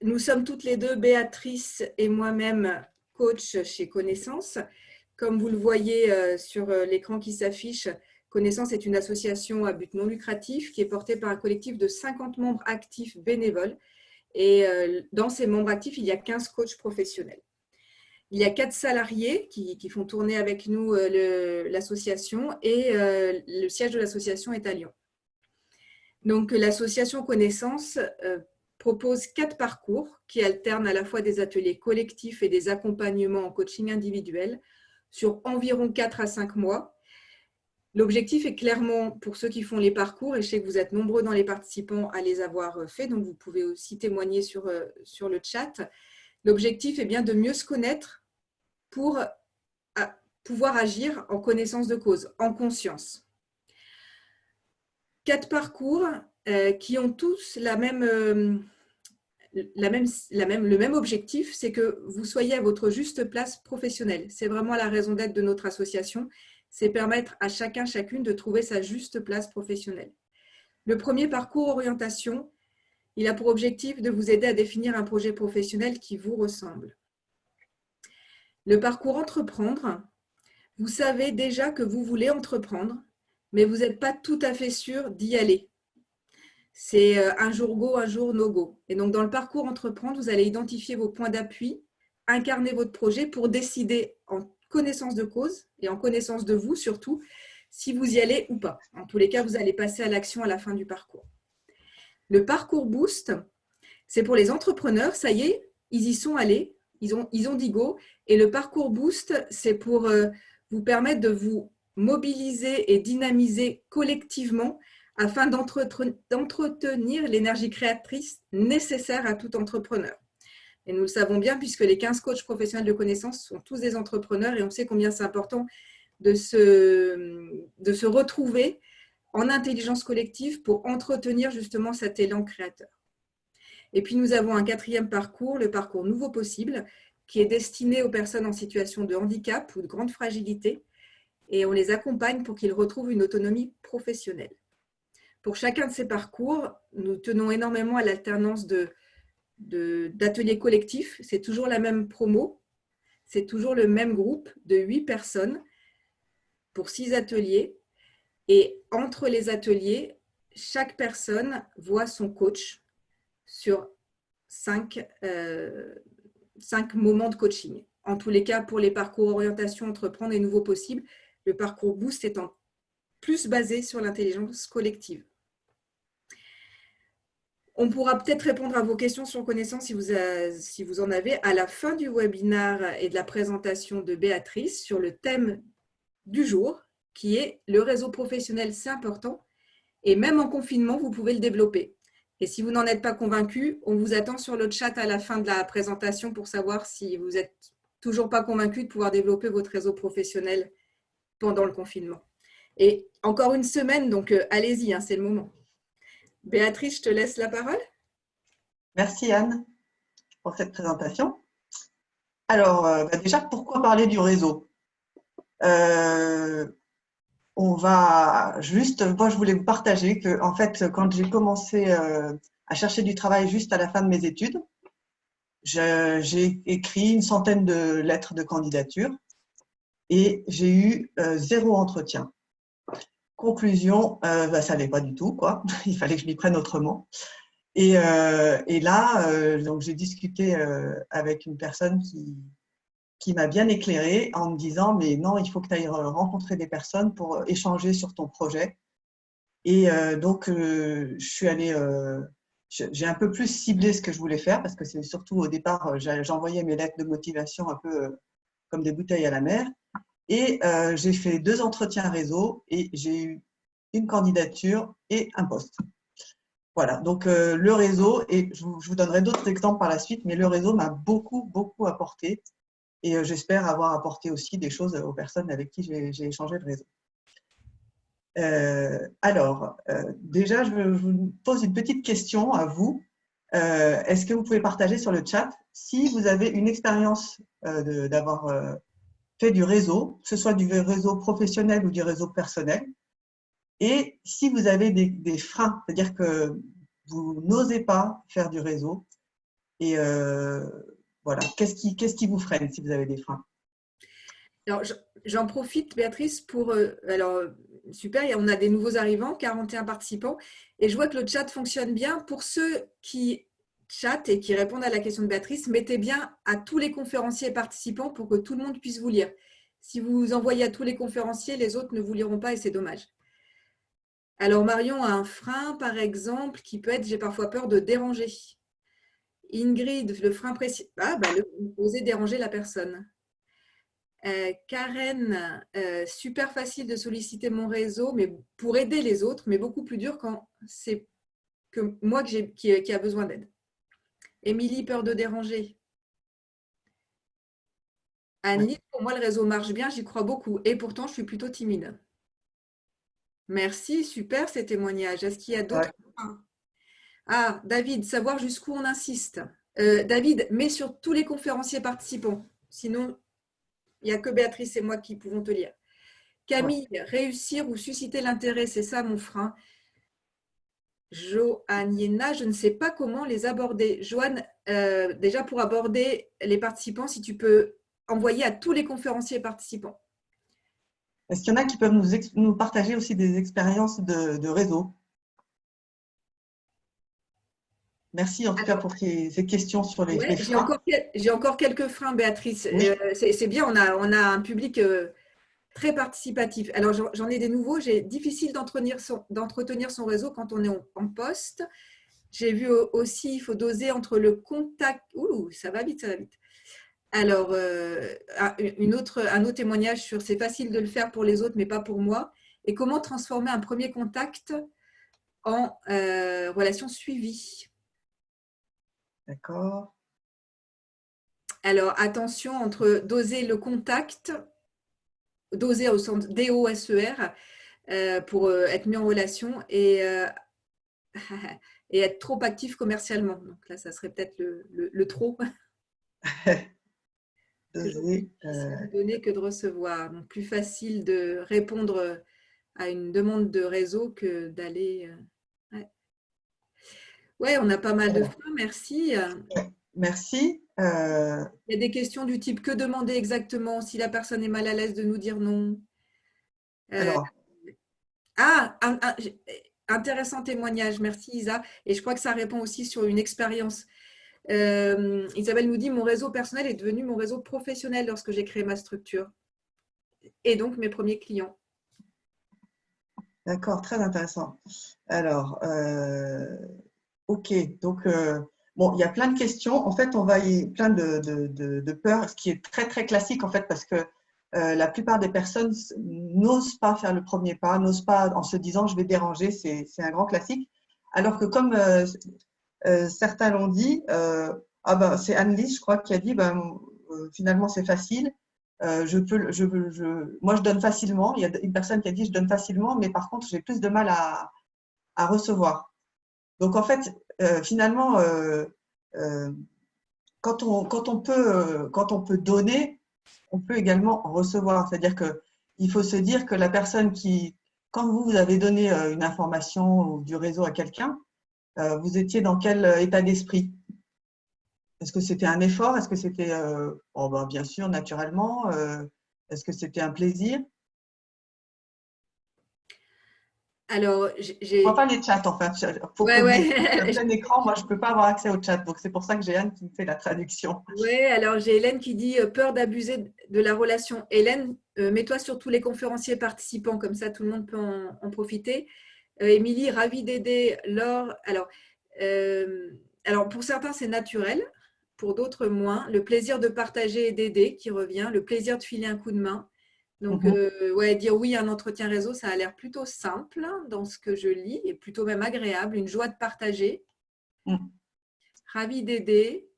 nous sommes toutes les deux, Béatrice et moi-même, coach chez Connaissance. Comme vous le voyez sur l'écran qui s'affiche, Connaissance est une association à but non lucratif qui est portée par un collectif de 50 membres actifs bénévoles. Et dans ces membres actifs, il y a 15 coachs professionnels. Il y a 4 salariés qui font tourner avec nous l'association et le siège de l'association est à Lyon. Donc, l'association Connaissance propose 4 parcours qui alternent à la fois des ateliers collectifs et des accompagnements en coaching individuel sur environ 4 à 5 mois. L'objectif est clairement, pour ceux qui font les parcours, et je sais que vous êtes nombreux dans les participants à les avoir fait, donc vous pouvez aussi témoigner sur le chat. L'objectif est bien de mieux se connaître pour pouvoir agir en connaissance de cause, en conscience. 4 parcours qui ont tous le même objectif, c'est que vous soyez à votre juste place professionnelle. C'est vraiment la raison d'être de notre association, c'est permettre à chacun, chacune de trouver sa juste place professionnelle. Le premier parcours orientation, il a pour objectif de vous aider à définir un projet professionnel qui vous ressemble. Le parcours entreprendre, vous savez déjà que vous voulez entreprendre, mais vous n'êtes pas tout à fait sûr d'y aller. C'est un jour go, un jour no go. Et donc, dans le parcours entreprendre, vous allez identifier vos points d'appui, incarner votre projet pour décider en connaissance de cause et en connaissance de vous surtout, si vous y allez ou pas. En tous les cas, vous allez passer à l'action à la fin du parcours. Le parcours Boost, c'est pour les entrepreneurs. Ça y est, ils y sont allés, ils ont dit go. Et le parcours Boost, c'est pour vous permettre de vous mobiliser et dynamiser collectivement afin d'entretenir l'énergie créatrice nécessaire à tout entrepreneur. Et nous le savons bien puisque les 15 coachs professionnels de connaissance sont tous des entrepreneurs et on sait combien c'est important de se retrouver en intelligence collective pour entretenir justement cet élan créateur. Et puis nous avons un 4e parcours, le parcours Nouveau Possible, qui est destiné aux personnes en situation de handicap ou de grande fragilité et on les accompagne pour qu'ils retrouvent une autonomie professionnelle. Pour chacun de ces parcours, nous tenons énormément à l'alternance d'ateliers collectifs. C'est toujours la même promo, c'est toujours le même groupe de 8 personnes pour 6 ateliers. Et entre les ateliers, chaque personne voit son coach sur 5 moments de coaching. En tous les cas, pour les parcours orientation, entreprendre et nouveaux possibles, le parcours Boost étant plus basé sur l'intelligence collective. On pourra peut-être répondre à vos questions sur connaissance si vous en avez à la fin du webinaire et de la présentation de Béatrice sur le thème du jour qui est le réseau professionnel, c'est important et même en confinement, vous pouvez le développer. Et si vous n'en êtes pas convaincu, on vous attend sur le chat à la fin de la présentation pour savoir si vous n'êtes toujours pas convaincu de pouvoir développer votre réseau professionnel pendant le confinement. Et encore une semaine, donc allez-y, hein, c'est le moment. Béatrice, je te laisse la parole. Merci Anne pour cette présentation. Alors, déjà, pourquoi parler du réseau? On va juste, moi je voulais vous partager que en fait, quand j'ai commencé à chercher du travail juste à la fin de mes études, j'ai écrit une centaine de lettres de candidature et j'ai eu 0 entretien. Conclusion, ça n'allait pas du tout, quoi. Il fallait que je m'y prenne autrement. Et là, donc j'ai discuté avec une personne qui m'a bien éclairée en me disant « mais non, il faut que tu ailles rencontrer des personnes pour échanger sur ton projet ». Et donc, je suis allée, j'ai un peu plus ciblé ce que je voulais faire parce que c'est surtout au départ, j'envoyais mes lettres de motivation un peu comme des bouteilles à la mer. Et j'ai fait 2 entretiens réseau et j'ai eu une candidature et un poste. Voilà, donc le réseau, et je vous donnerai d'autres exemples par la suite, mais le réseau m'a beaucoup, beaucoup apporté et j'espère avoir apporté aussi des choses aux personnes avec qui j'ai échangé le réseau. Alors, déjà, je vous pose une petite question à vous. Est-ce que vous pouvez partager sur le chat si vous avez une expérience d'avoir fait du réseau, que ce soit du réseau professionnel ou du réseau personnel, et si vous avez des freins, c'est-à-dire que vous n'osez pas faire du réseau, Et voilà, qu'est-ce qui vous freine si vous avez des freins? Alors, j'en profite, Béatrice, pour… alors, super, on a des nouveaux arrivants, 41 participants, et je vois que le chat fonctionne bien. Pour ceux qui chatent et qui répondent à la question de Béatrice, mettez bien à tous les conférenciers et participants pour que tout le monde puisse vous lire. Si vous envoyez à tous les conférenciers, les autres ne vous liront pas et c'est dommage. Alors, Marion a un frein, par exemple, qui peut être « j'ai parfois peur de déranger ». Ingrid, le frein précis… Ah, bah, oser déranger la personne. Karen, super facile de solliciter mon réseau mais pour aider les autres, mais beaucoup plus dur quand c'est que moi qui a besoin d'aide. Émilie, peur de déranger. Annie, pour moi, le réseau marche bien, j'y crois beaucoup. Et pourtant, je suis plutôt timide. Merci, super ces témoignages. Est-ce qu'il y a d'autres? Ah, David, savoir jusqu'où on insiste. David, mets sur tous les conférenciers participants. Sinon, il n'y a que Béatrice et moi qui pouvons te lire. Camille, réussir ou susciter l'intérêt, c'est ça mon frein. Joanniena, je ne sais pas comment les aborder. Joanne, déjà pour aborder les participants, si tu peux envoyer à tous les conférenciers participants. Est-ce qu'il y en a qui peuvent nous partager aussi des expériences de réseau? Merci en tout cas pour ces questions sur les Ouais, freins. j'ai encore quelques freins, Béatrice. Oui. C'est bien, on a un public très participatif. Alors, j'en ai des nouveaux. J'ai difficile d'entretenir son réseau quand on est en poste. J'ai vu aussi, il faut doser entre le contact… Ouh, ça va vite, ça va vite. Alors, un autre témoignage sur c'est facile de le faire pour les autres, mais pas pour moi. Et comment transformer un premier contact en relation suivie. D'accord. Alors, attention entre doser le contact, doser au sens D-O-S-E-R, pour être mis en relation et être trop actif commercialement. Donc là, ça serait peut-être le trop. Toujours plus difficile de donner que de recevoir. Donc, plus facile de répondre à une demande de réseau que d'aller… Ouais, on a pas mal de freins, merci. Merci. Il y a des questions du type que demander exactement si la personne est mal à l'aise de nous dire non. Alors, Intéressant témoignage, merci Isa. Et je crois que ça répond aussi sur une expérience. Isabelle nous dit, mon réseau personnel est devenu mon réseau professionnel lorsque j'ai créé ma structure. Et donc mes premiers clients. d'accord, très intéressant. Alors, ok, donc bon, il y a plein de questions. En fait, on va y plein de peurs, ce qui est très très classique en fait, parce que la plupart des personnes n'osent pas faire le premier pas, n'osent pas en se disant je vais déranger, c'est un grand classique. Alors que comme certains l'ont dit, ah ben, c'est Anne-Lise, je crois, qui a dit ben, finalement c'est facile. Moi, je donne facilement. Il y a une personne qui a dit je donne facilement, mais par contre, j'ai plus de mal à recevoir. Donc, en fait, finalement, quand on peut donner, on peut également recevoir. C'est-à-dire qu'il faut se dire que la personne quand vous avez donné une information ou du réseau à quelqu'un, vous étiez dans quel état d'esprit? Est-ce que c'était un effort? Est-ce que c'était, oh ben, bien sûr, naturellement, est-ce que c'était un plaisir? Alors, Je ne vois pas les chats, en fait. Pour que vous ayez un plein écran, moi, je ne peux pas avoir accès au chat. Donc, c'est pour ça que j'ai Anne qui me fait la traduction. Oui, alors j'ai Hélène qui dit peur d'abuser de la relation. Hélène, mets-toi sur tous les conférenciers participants, comme ça tout le monde peut en profiter. Émilie, ravie d'aider. Laure, alors pour certains c'est naturel, pour d'autres moins. Le plaisir de partager et d'aider qui revient, le plaisir de filer un coup de main. Donc, ouais, dire oui à un entretien réseau, ça a l'air plutôt simple dans ce que je lis et plutôt même agréable, une joie de partager. Ravie d'aider.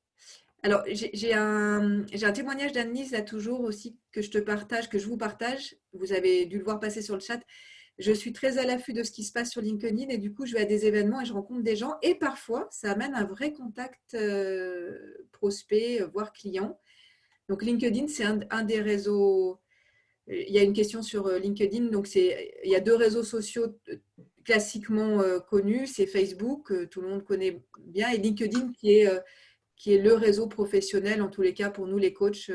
Alors, j'ai un témoignage d'Annelise là toujours aussi que je te partage, que je vous partage. Vous avez dû le voir passer sur le chat. Je suis très à l'affût de ce qui se passe sur LinkedIn et du coup, je vais à des événements et je rencontre des gens. Et parfois, ça amène un vrai contact prospect, voire client. Donc, LinkedIn, c'est un des réseaux. Il y a une question sur LinkedIn. Donc, il y a deux réseaux sociaux classiquement connus. C'est Facebook, tout le monde connaît bien, et LinkedIn qui est qui est le réseau professionnel, en tous les cas pour nous les coachs.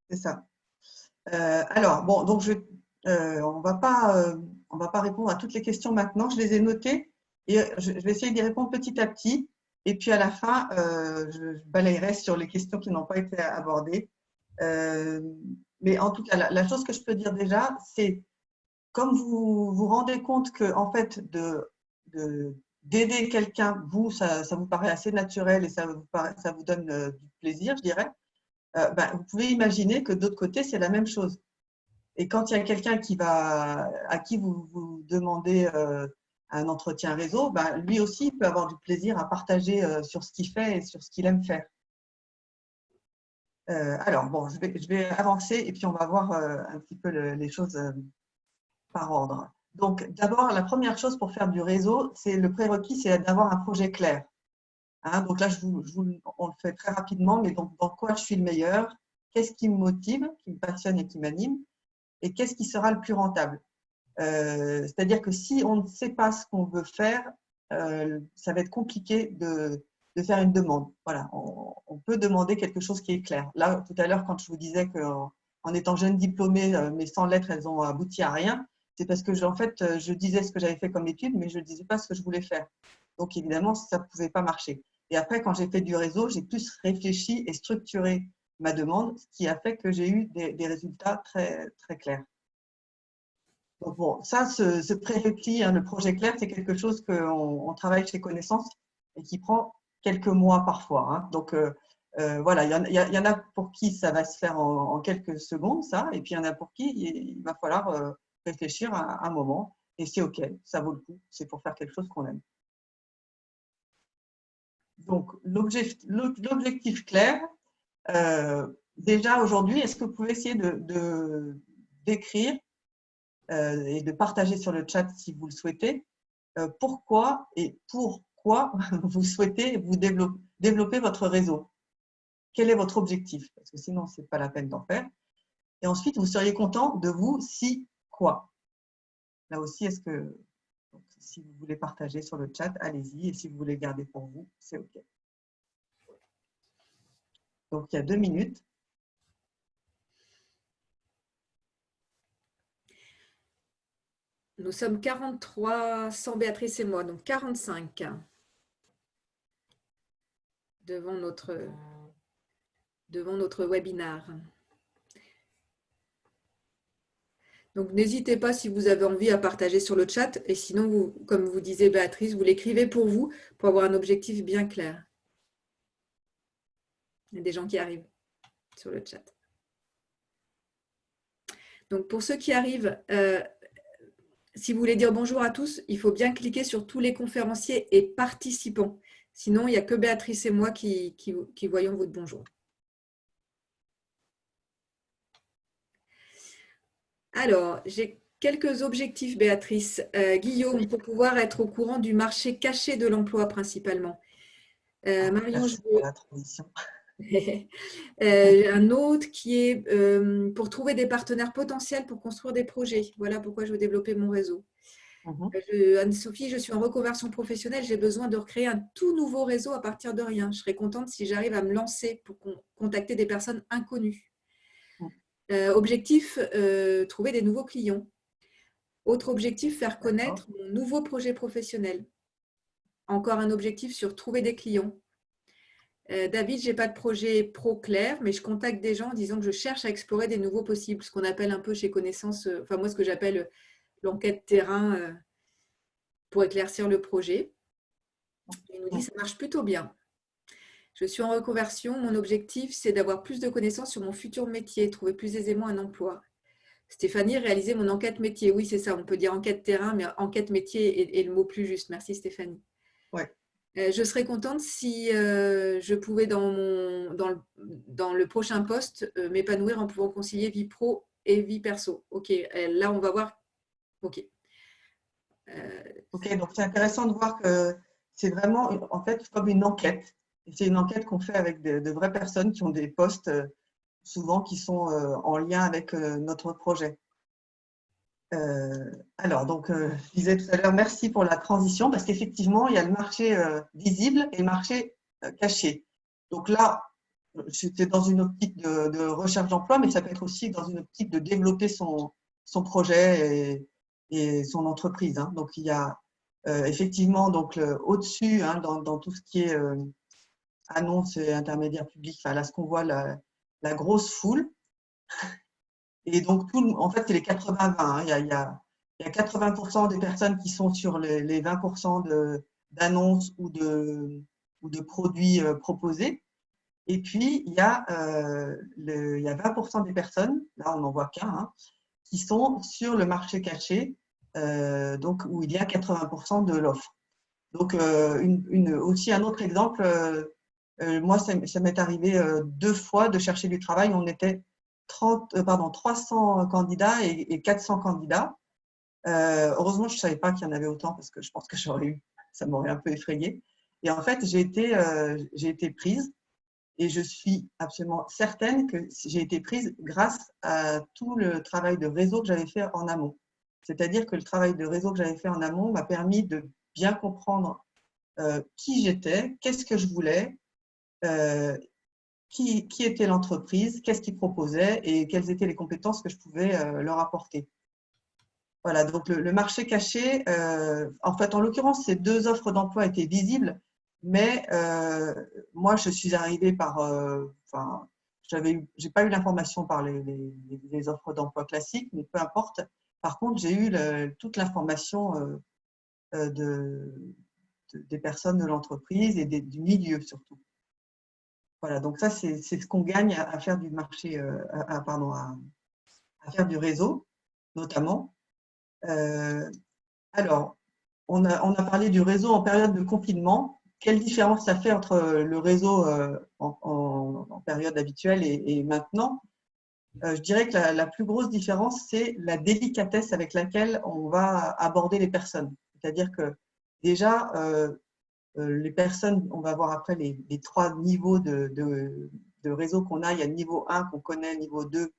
C'est ça. Alors, bon, donc on va pas répondre à toutes les questions maintenant. Je les ai notées et je vais essayer d'y répondre petit à petit. Et puis à la fin, je balayerai sur les questions qui n'ont pas été abordées. Mais en tout cas, la chose que je peux dire déjà, c'est comme vous vous rendez compte que en fait d'aider quelqu'un, ça vous paraît assez naturel et ça vous donne du plaisir, je dirais. Ben, vous pouvez imaginer que d'autre côté, c'est la même chose. Et quand il y a quelqu'un à qui vous demandez un entretien réseau, ben, lui aussi il peut avoir du plaisir à partager sur ce qu'il fait et sur ce qu'il aime faire. Alors, bon, je vais avancer et puis on va voir un petit peu les choses par ordre. Donc, d'abord, la première chose pour faire du réseau, c'est le prérequis, c'est d'avoir un projet clair. Hein, donc là, on le fait très rapidement, mais donc, dans quoi je suis le meilleur? Qu'est-ce qui me motive, qui me passionne et qui m'anime? Et qu'est-ce qui sera le plus rentable? C'est-à-dire que si on ne sait pas ce qu'on veut faire, ça va être compliqué de faire une demande. Voilà, on peut demander quelque chose qui est clair. Là, tout à l'heure, quand je vous disais qu'en étant jeune diplômée, mes 100 lettres, elles ont abouti à rien, c'est parce que en fait, je disais ce que j'avais fait comme étude, mais je ne disais pas ce que je voulais faire. Donc, évidemment, ça ne pouvait pas marcher. Et après, quand j'ai fait du réseau, j'ai plus réfléchi et structuré ma demande, ce qui a fait que j'ai eu des résultats très, très clairs. Donc bon, ça, ce prérequis, hein, le projet clair, c'est quelque chose qu'on travaille chez Connaissance et qui prend quelques mois parfois. Hein. Donc voilà, il y en a pour qui ça va se faire en quelques secondes, ça, et puis il y en a pour qui il va falloir réfléchir à un moment. Et c'est OK, ça vaut le coup, c'est pour faire quelque chose qu'on aime. Donc l'objectif clair, déjà aujourd'hui, est-ce que vous pouvez essayer d'écrire et de partager sur le chat si vous le souhaitez, pourquoi vous souhaitez vous développer votre réseau. Quel est votre objectif? Parce que sinon, ce n'est pas la peine d'en faire. Et ensuite, vous seriez content de vous si quoi? Là aussi, donc, si vous voulez partager sur le chat, allez-y. Et si vous voulez garder pour vous, c'est OK. Donc, il y a 2 minutes. Nous sommes 43, sans Béatrice et moi, donc 45 devant notre webinar. Donc, n'hésitez pas si vous avez envie à partager sur le chat. Et sinon, vous, comme vous disiez Béatrice, vous l'écrivez pour vous, pour avoir un objectif bien clair. Il y a des gens qui arrivent sur le chat. Donc, pour ceux qui arrivent, si vous voulez dire bonjour à tous, il faut bien cliquer sur tous les conférenciers et participants. Sinon, il n'y a que Béatrice et moi qui voyons votre bonjour. Alors, j'ai quelques objectifs, Béatrice. Guillaume, pour pouvoir être au courant du marché caché de l'emploi principalement. Marion, Merci pour la transition. Un autre qui est pour trouver des partenaires potentiels pour construire des projets. Voilà pourquoi je veux développer mon réseau. Anne-Sophie, je suis en reconversion professionnelle, j'ai besoin de recréer un tout nouveau réseau à partir de rien. Je serais contente si j'arrive à me lancer pour contacter des personnes inconnues. Objectif, trouver des nouveaux clients. Autre objectif, faire connaître mon nouveau projet professionnel. Encore un objectif sur trouver des clients. David, je n'ai pas de projet pro clair, mais je contacte des gens en disant que je cherche à explorer des nouveaux possibles, ce qu'on appelle un peu chez Connaissance, enfin moi ce que j'appelle l'enquête terrain pour éclaircir le projet. Il nous dit ça marche plutôt bien. Je suis en reconversion, mon objectif c'est d'avoir plus de connaissances sur mon futur métier, trouver plus aisément un emploi. Stéphanie, réaliser mon enquête métier. Oui, c'est ça, on peut dire enquête terrain, mais enquête métier est le mot plus juste. Merci Stéphanie. Ouais. Je serais contente si je pouvais dans le prochain poste m'épanouir en pouvant concilier vie pro et vie perso. Ok, là on va voir. Ok. Ok, donc c'est intéressant de voir que c'est vraiment en fait comme une enquête. C'est une enquête qu'on fait avec de vraies personnes qui ont des postes souvent qui sont en lien avec notre projet. Alors, donc, je disais tout à l'heure, merci pour la transition, parce qu'effectivement, il y a le marché visible et le marché cachés. Donc là, c'était dans une optique de recherche d'emploi, mais ça peut être aussi dans une optique de développer son projet et son entreprise. Hein. Donc, il y a effectivement au-dessus, hein, dans tout ce qui est annonces et intermédiaires publics, enfin, là, ce qu'on voit, la grosse foule. Et donc, en fait, c'est les 80-20. Hein. Il y a 80% des personnes qui sont sur les 20% d'annonces ou de produits proposés. Et puis, il y a 20% des personnes, là, on n'en voit qu'un, hein, qui sont sur le marché caché, donc où il y a 80% de l'offre. Donc, aussi un autre exemple, moi, ça m'est arrivé 2 fois de chercher du travail. On était 300 candidats et 400 candidats. Heureusement, je ne savais pas qu'il y en avait autant parce que je pense que ça m'aurait un peu effrayée. Et en fait, j'ai été prise et je suis absolument certaine que j'ai été prise grâce à tout le travail de réseau que j'avais fait en amont. C'est-à-dire que le travail de réseau que j'avais fait en amont m'a permis de bien comprendre qui j'étais, qu'est-ce que je voulais, qui était l'entreprise, qu'est-ce qu'ils proposaient et quelles étaient les compétences que je pouvais leur apporter. Voilà, donc le marché caché, en fait, en l'occurrence, ces 2 offres d'emploi étaient visibles, mais moi, je suis arrivée enfin, j'ai pas eu l'information par les offres d'emploi classiques, mais peu importe. Par contre, j'ai eu toute l'information des personnes de l'entreprise et du milieu surtout. Voilà, donc ça, c'est ce qu'on gagne à faire du marché, à faire du réseau, notamment. Alors, on a parlé du réseau en période de confinement. Quelle différence ça fait entre le réseau en période habituelle et maintenant? Je dirais que la plus grosse différence, c'est la délicatesse avec laquelle on va aborder les personnes. C'est-à-dire que déjà, les personnes, on va voir après les 3 niveaux de réseau qu'on a. Il y a le niveau 1 qu'on connaît, le niveau 2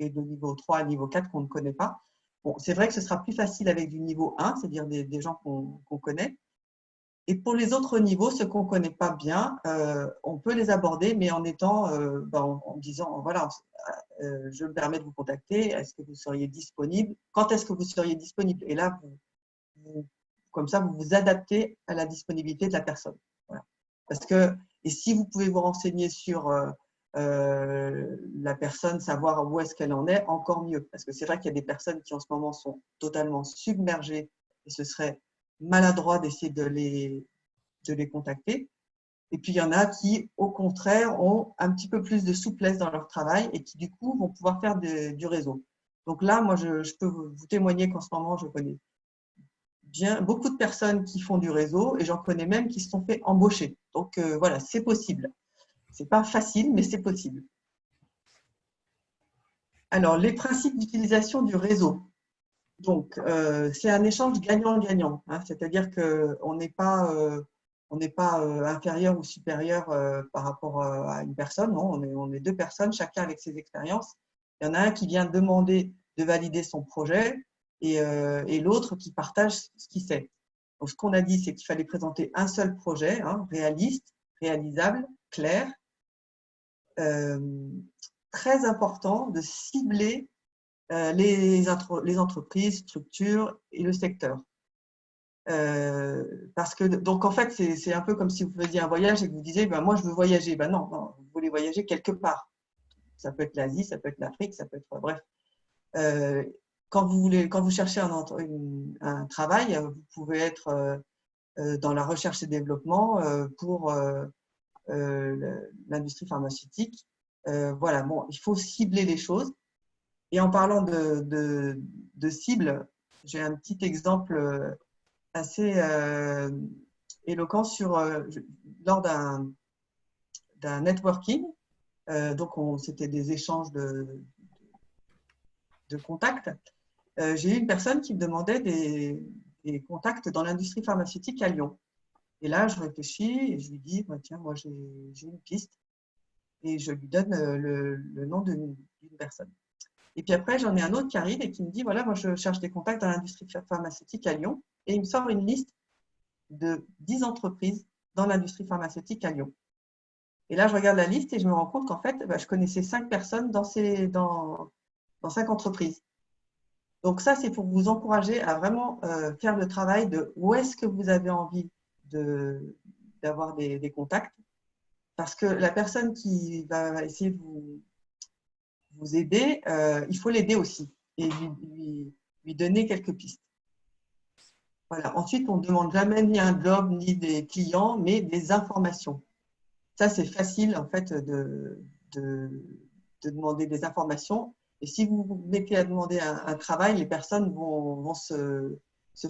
et le niveau 3 et le niveau 4 qu'on ne connaît pas. Bon, c'est vrai que ce sera plus facile avec du niveau 1, c'est-à-dire des gens qu'on connaît. Et pour les autres niveaux, ceux qu'on ne connaît pas bien, on peut les aborder, mais en disant, voilà, je me permets de vous contacter, est-ce que vous seriez disponible? Quand est-ce que vous seriez disponible? Et là, comme ça, vous vous adaptez à la disponibilité de la personne. Voilà. Et si vous pouvez vous renseigner sur la personne, savoir où est-ce qu'elle en est, encore mieux. Parce que c'est vrai qu'il y a des personnes qui en ce moment sont totalement submergées et ce serait maladroit d'essayer de les contacter. Et puis, il y en a qui, au contraire, ont un petit peu plus de souplesse dans leur travail et qui, du coup, vont pouvoir faire du réseau. Donc là, moi, je peux vous témoigner qu'en ce moment, je connais beaucoup de personnes qui font du réseau et j'en connais même qui se sont fait embaucher. Donc, voilà, c'est possible. Ce n'est pas facile, mais c'est possible. Alors, les principes d'utilisation du réseau. Donc, c'est un échange gagnant-gagnant. Hein, c'est-à-dire qu'on n'est pas, inférieur ou supérieur par rapport à une personne. Non, on est 2 personnes, chacun avec ses expériences. Il y en a un qui vient demander de valider son projet et l'autre qui partage ce qu'il sait. Donc, ce qu'on a dit, c'est qu'il fallait présenter un seul projet, hein, réaliste, réalisable, clair. Très important de cibler les entreprises, structures et le secteur. Parce que, donc en fait, c'est un peu comme si vous faisiez un voyage et que vous disiez, ben, moi je veux voyager. Ben non, vous voulez voyager quelque part. Ça peut être l'Asie, ça peut être l'Afrique, ça peut être, bref. Quand vous cherchez un travail, vous pouvez être dans la recherche et développement pour l'industrie pharmaceutique. Voilà, bon, il faut cibler les choses. Et en parlant de cible, j'ai un petit exemple assez éloquent lors d'un networking. Donc, c'était des échanges de contacts. J'ai eu une personne qui me demandait des contacts dans l'industrie pharmaceutique à Lyon. Et là, je réfléchis et je lui dis, bah, tiens, moi, j'ai une piste. Et je lui donne le nom d'une personne. Et puis après, j'en ai un autre qui arrive et qui me dit, voilà, moi, je cherche des contacts dans l'industrie pharmaceutique à Lyon. Et il me sort une liste de 10 entreprises dans l'industrie pharmaceutique à Lyon. Et là, je regarde la liste et je me rends compte qu'en fait, je connaissais 5 personnes dans 5 entreprises. Donc ça, c'est pour vous encourager à vraiment faire le travail de où est-ce que vous avez envie d'avoir des contacts. Parce que la personne qui va essayer de vous aider, il faut l'aider aussi et lui donner quelques pistes. Voilà. Ensuite, on ne demande jamais ni un job ni des clients, mais des informations. Ça, c'est facile en fait de demander des informations. Et si vous vous mettez à demander un travail, les personnes vont se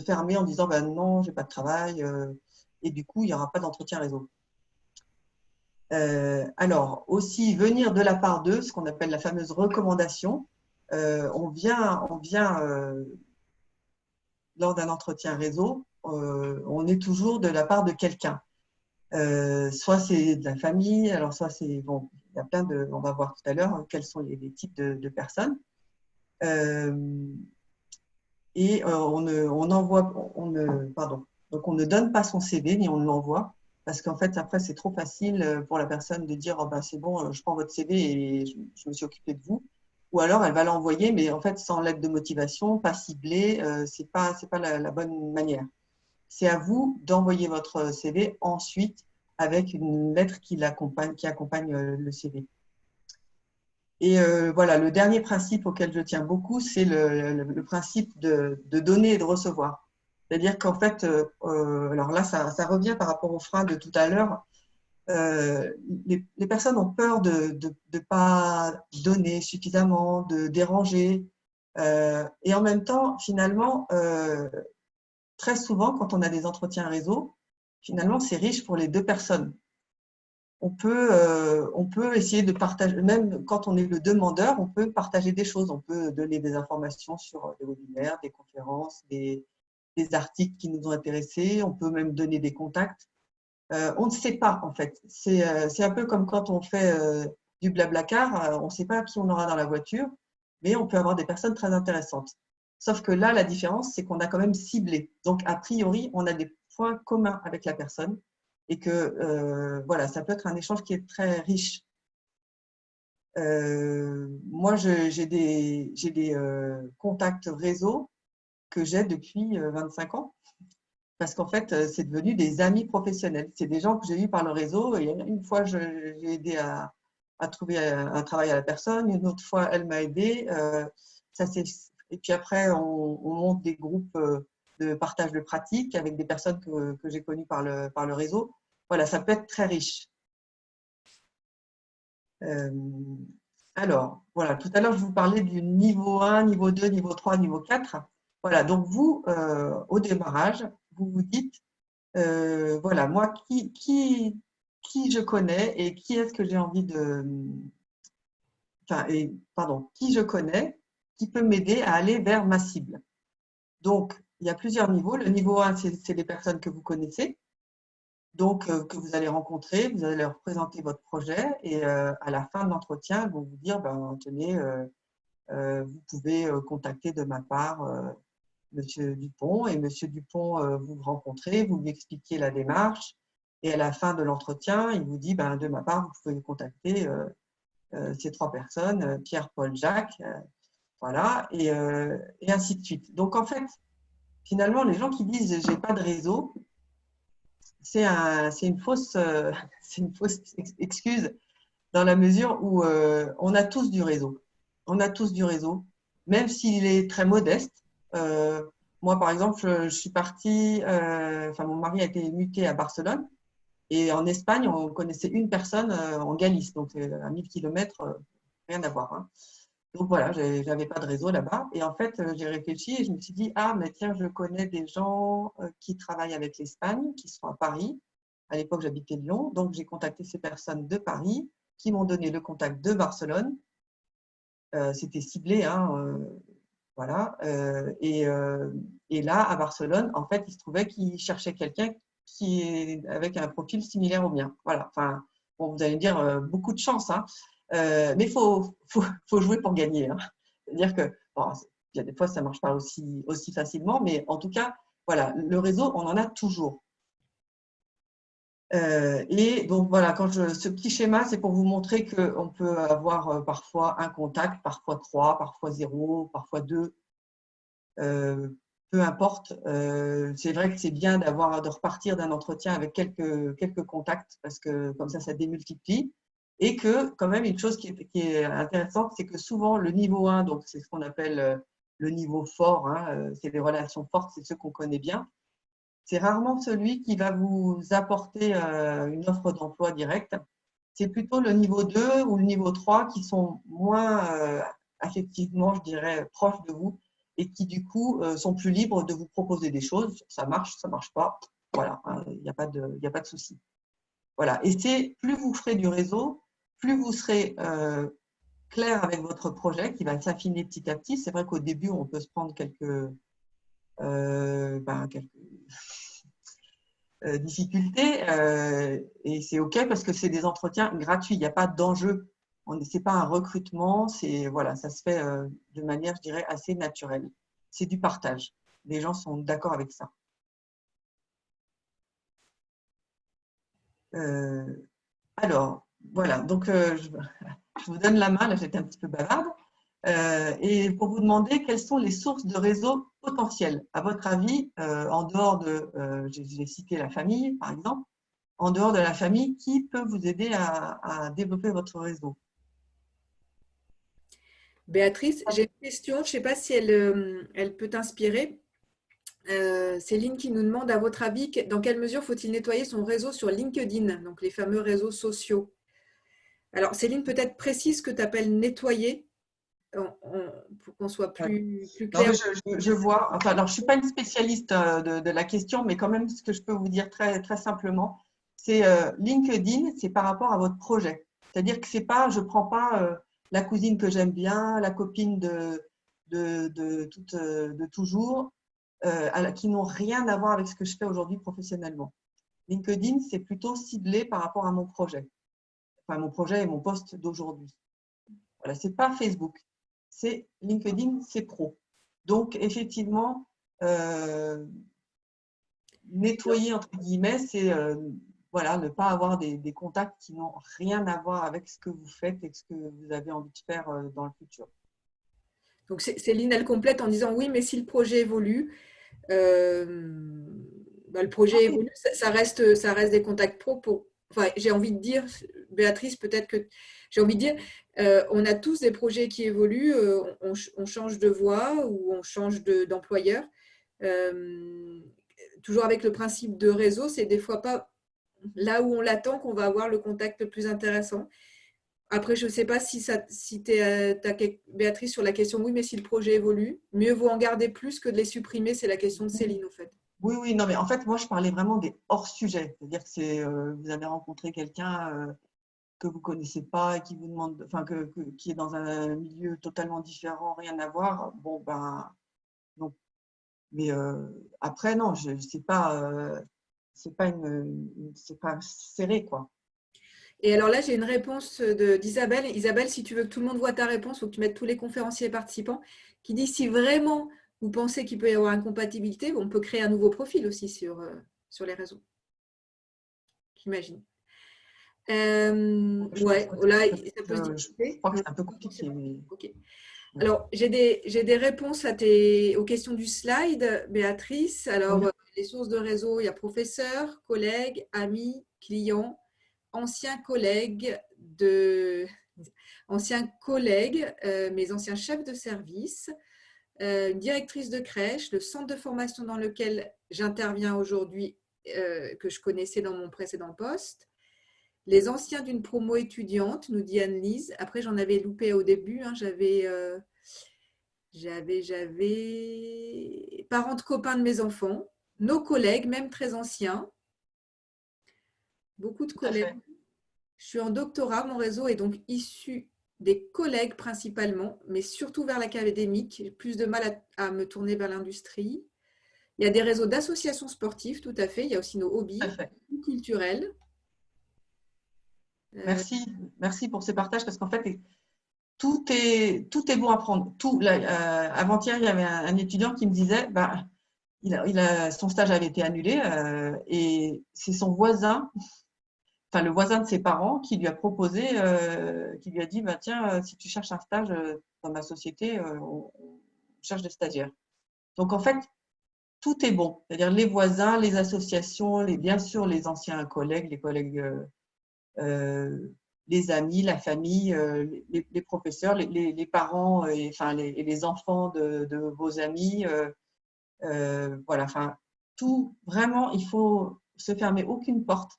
fermer en disant ben non, j'ai pas de travail. Et du coup, il n'y aura pas d'entretien réseau. Alors, aussi, venir de la part d'eux, ce qu'on appelle la fameuse recommandation. On vient lors d'un entretien réseau, on est toujours de la part de quelqu'un. Soit c'est de la famille, alors soit c'est… Bon, il y a plein de… On va voir tout à l'heure quels sont les types de personnes. Pardon. Donc, on ne donne pas son CV, ni on ne l'envoie. Parce qu'en fait, après, c'est trop facile pour la personne de dire oh, ben, c'est bon, je prends votre CV et je me suis occupée de vous. Ou alors, elle va l'envoyer, mais en fait, sans lettre de motivation, pas ciblée, c'est pas la bonne manière. C'est à vous d'envoyer votre CV ensuite avec une lettre qui accompagne le CV. Et voilà, le dernier principe auquel je tiens beaucoup, c'est le principe de donner et de recevoir. C'est-à-dire qu'en fait, alors là, ça revient par rapport au frein de tout à l'heure. Les personnes ont peur de ne pas donner suffisamment, de déranger. Et en même temps, finalement, très souvent, quand on a des entretiens réseau, finalement, c'est riche pour les deux personnes. On peut essayer de partager, même quand on est le demandeur, on peut partager des choses. On peut donner des informations sur des webinaires, des conférences, des articles qui nous ont intéressés. On peut même donner des contacts. On ne sait pas, en fait. C'est un peu comme quand on fait du blablacar. On ne sait pas qui on aura dans la voiture, mais on peut avoir des personnes très intéressantes. Sauf que là, la différence, c'est qu'on a quand même ciblé. Donc, a priori, on a des points communs avec la personne et que voilà, ça peut être un échange qui est très riche. Moi, j'ai des contacts réseau que j'ai depuis 25 ans parce qu'en fait, c'est devenu des amis professionnels. C'est des gens que j'ai eus par le réseau et une fois, j'ai aidé à trouver un travail à la personne, une autre fois, elle m'a aidé. Et puis après, on monte des groupes de partage de pratiques avec des personnes que j'ai connues par le réseau. Voilà, ça peut être très riche. Alors, voilà, tout à l'heure, je vous parlais du niveau 1, niveau 2, niveau 3, niveau 4. Voilà, donc vous, au démarrage, vous vous dites, voilà, moi, qui je connais et qui est-ce que j'ai envie de… Enfin, pardon, qui je connais, qui peut m'aider à aller vers ma cible. Donc, il y a plusieurs niveaux. Le niveau 1, c'est les personnes que vous connaissez, donc que vous allez rencontrer, vous allez leur présenter votre projet et à la fin de l'entretien, ils vont vous dire, ben, tenez, vous pouvez contacter de ma part Monsieur Dupont et Monsieur Dupont, vous rencontrez, vous lui expliquez la démarche et à la fin de l'entretien, il vous dit, ben, de ma part, vous pouvez contacter ces 3 personnes, Pierre, Paul, Jacques, voilà, et ainsi de suite. Donc en fait, finalement, les gens qui disent j'ai pas de réseau, c'est une fausse excuse dans la mesure où on a tous du réseau. On a tous du réseau, même s'il est très modeste. Moi, par exemple, je suis partie, enfin, mon mari a été muté à Barcelone et en Espagne, on connaissait une personne en Galice, donc à 1000 km, rien à voir. Hein. Donc voilà, j'avais pas de réseau là-bas. Et en fait, j'ai réfléchi et je me suis dit, ah, mais tiens, je connais des gens qui travaillent avec l'Espagne, qui sont à Paris. À l'époque, j'habitais Lyon. Donc, j'ai contacté ces personnes de Paris qui m'ont donné le contact de Barcelone. C'était ciblé, hein, voilà. Et là, à Barcelone, en fait, il se trouvait qu'ils cherchaient quelqu'un qui est avec un profil similaire au mien. Voilà. Enfin, bon, vous allez me dire, beaucoup de chance, hein. Mais il faut jouer pour gagner. Hein. C'est-à-dire que, bon, il y a des fois, ça ne marche pas aussi facilement, mais en tout cas, voilà, le réseau, on en a toujours. Et donc voilà, ce petit schéma, c'est pour vous montrer qu'on peut avoir parfois un contact, parfois 3, parfois 0, parfois 2. Peu importe. C'est vrai que c'est bien de repartir d'un entretien avec quelques contacts parce que comme ça démultiplie. Et que quand même, une chose qui est intéressante, c'est que souvent le niveau 1, donc c'est ce qu'on appelle le niveau fort, hein, c'est les relations fortes, c'est ceux qu'on connaît bien. C'est rarement celui qui va vous apporter une offre d'emploi directe. C'est plutôt le niveau 2 ou le niveau 3 qui sont moins affectivement, je dirais, proches de vous et qui, du coup, sont plus libres de vous proposer des choses. Ça marche pas. Voilà, il n'y a pas de souci. Voilà. Et c'est plus vous ferez du réseau, plus vous serez clair avec votre projet qui va s'affiner petit à petit. C'est vrai qu'au début, on peut se prendre quelques difficultés et c'est OK parce que c'est des entretiens gratuits. Il n'y a pas d'enjeu. Ce n'est pas un recrutement. Voilà, ça se fait de manière, je dirais, assez naturelle. C'est du partage. Les gens sont d'accord avec ça. Alors, voilà. Donc, je vous donne la main. Là, j'étais un petit peu bavarde. Et pour vous demander quelles sont les sources de réseau potentiels. À votre avis, en dehors de, j'ai cité la famille, par exemple, en dehors de la famille, qui peut vous aider à développer votre réseau? Béatrice, j'ai une question, je ne sais pas si elle peut t'inspirer. Céline qui nous demande, à votre avis, dans quelle mesure faut-il nettoyer son réseau sur LinkedIn, donc les fameux réseaux sociaux? Alors, Céline, peut-être précise ce que tu appelles nettoyer, pour qu'on soit plus Non, clair. mais je vois. Enfin, alors, je ne suis pas une spécialiste de la question, mais quand même, ce que je peux vous dire très, très simplement, c'est LinkedIn, c'est par rapport à votre projet. C'est-à-dire que c'est pas, je ne prends pas la cousine que j'aime bien, la copine de toujours, qui n'ont rien à voir avec ce que je fais aujourd'hui professionnellement. LinkedIn, c'est plutôt ciblé par rapport à mon projet. Enfin, mon projet et mon poste d'aujourd'hui. Voilà, ce n'est pas Facebook. C'est LinkedIn, c'est pro. Donc, effectivement, nettoyer, entre guillemets, c'est voilà, ne pas avoir des contacts qui n'ont rien à voir avec ce que vous faites et ce que vous avez envie de faire dans le futur. Donc, Céline, elle complète en disant oui, mais si le projet évolue, le Ah projet oui, évolue, ça reste des contacts pro pour. Enfin, j'ai envie de dire, Béatrice, peut-être que j'ai envie de dire, on a tous des projets qui évoluent, on change de voie ou on change d'employeur. Toujours avec le principe de réseau, c'est des fois pas là où on l'attend qu'on va avoir le contact le plus intéressant. Après, je ne sais pas si tu es, Béatrice, sur la question, oui, mais si le projet évolue, mieux vaut en garder plus que de les supprimer. C'est la question de Céline, en fait. oui, oui, non, mais en fait, moi, je parlais vraiment des hors-sujets. C'est-à-dire que vous avez rencontré quelqu'un que vous ne connaissez pas et qui vous demande, enfin, qui est dans un milieu totalement différent, rien à voir. Bon, ben, donc, mais après, non, c'est pas serré, quoi. Et alors là, j'ai une réponse d'Isabelle. Isabelle, si tu veux que tout le monde voit ta réponse, il faut que tu mettes tous les conférenciers participants, qui dit si vraiment vous pensez qu'il peut y avoir incompatibilité, on peut créer un nouveau profil aussi sur les réseaux. J'imagine. Ouais, là, ça peut se Je discuter. crois que c'est un peu compliqué. Ok. Alors, j'ai des réponses aux questions du slide, Béatrice. Alors, Oui. les sources de réseau, il y a professeurs, collègues, amis, clients, anciens collègues, mes anciens chefs de service, une directrice de crèche, le centre de formation dans lequel j'interviens aujourd'hui, que je connaissais dans mon précédent poste, les anciens d'une promo étudiante, nous dit Anne-Lise. Après, j'en avais loupé au début. Hein, j'avais parents de copains de mes enfants, nos collègues, même très anciens, beaucoup de Tout à collègues. fait. Je suis en doctorat, mon réseau est donc issu des collègues principalement, mais surtout vers l'académique. J'ai plus de mal à me tourner vers l'industrie. Il y a des réseaux d'associations sportives, tout à fait. Il y a aussi nos Tout à hobbies fait. culturels. Merci, merci pour ces partages parce qu'en fait, tout est bon à prendre. Avant-hier, il y avait un étudiant qui me disait, son stage avait été annulé et c'est son voisin le voisin de ses parents qui lui a proposé, qui lui a dit, bah, tiens, si tu cherches un stage dans ma société, on cherche des stagiaires. Donc, en fait, tout est bon. C'est-à-dire les voisins, les associations, bien sûr les anciens collègues, les collègues, les amis, la famille, les professeurs, les parents et les enfants de vos amis. Voilà, enfin, tout, vraiment, il faut se fermer aucune porte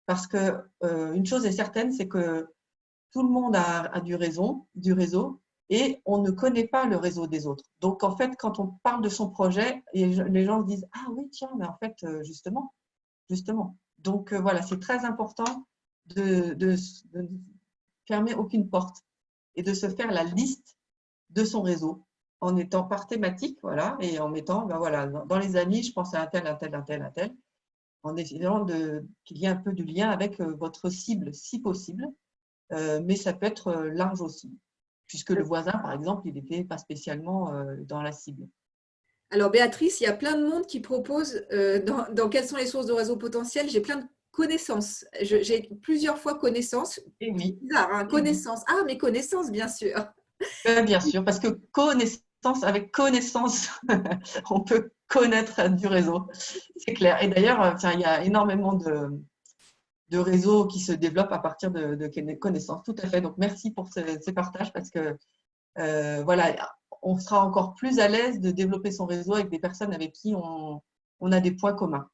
parce que une chose est certaine, c'est que tout le monde a du réseau et on ne connaît pas le réseau des autres. Donc, en fait, quand on parle de son projet, les gens se disent « Ah oui, tiens, mais en fait, justement. » Donc, voilà, c'est très important de fermer aucune porte et de se faire la liste de son réseau en étant par thématique, voilà, et en mettant, ben voilà, dans les amis, je pense à un tel, un tel, un tel, un tel, en essayant qu'il y ait un peu de lien avec votre cible, si possible, mais ça peut être large aussi, puisque le voisin, par exemple, il n'était pas spécialement dans la cible. Alors, Béatrice, il y a plein de monde qui propose dans quelles sont les sources de réseau potentiel. J'ai plein de connaissances. J'ai plusieurs fois connaissances. Et C'est oui, bizarre, hein, et oui. connaissances. Ah, mes connaissances, bien sûr. Bien sûr, parce que avec connaissance, on peut connaître du réseau, c'est clair. Et d'ailleurs, il y a énormément de réseaux qui se développent à partir de connaissances. Tout à fait. Donc, merci pour ces partages parce que voilà, on sera encore plus à l'aise de développer son réseau avec des personnes avec qui on a des points communs.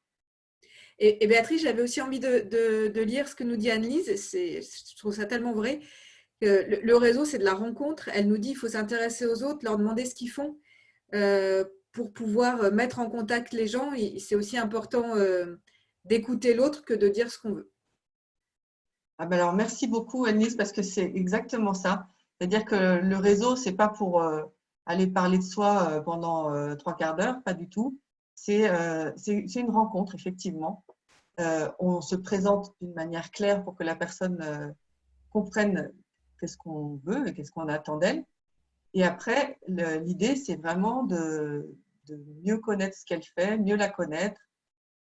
Et Béatrice, j'avais aussi envie de lire ce que nous dit Anne-Lise. Je trouve ça tellement vrai. Le réseau, c'est de la rencontre. Elle nous dit qu'il faut s'intéresser aux autres, leur demander ce qu'ils font pour pouvoir mettre en contact les gens. C'est aussi important d'écouter l'autre que de dire ce qu'on veut. Ah ben alors, merci beaucoup, Annelise, parce que c'est exactement ça. C'est-à-dire que le réseau, c'est pas pour aller parler de soi pendant 3/4 d'heure, pas du tout. C'est une rencontre, effectivement. On se présente d'une manière claire pour que la personne comprenne qu'est-ce qu'on veut et qu'est-ce qu'on attend d'elle. Et après, l'idée, c'est vraiment de mieux connaître ce qu'elle fait, mieux la connaître,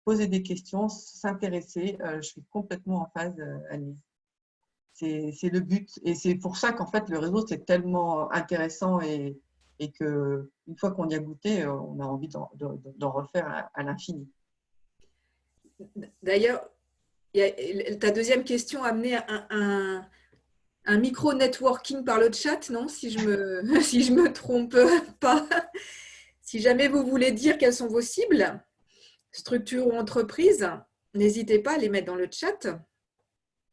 poser des questions, s'intéresser. Je suis complètement en phase, Annelise. C'est le but. Et c'est pour ça qu'en fait, le réseau, c'est tellement intéressant et que une fois qu'on y a goûté, on a envie d'en refaire à l'infini. D'ailleurs, ta deuxième question a amené un micro-networking par le chat, non? Si je me, si je me trompe pas. Si jamais vous voulez dire quelles sont vos cibles, structures ou entreprises, n'hésitez pas à les mettre dans le chat.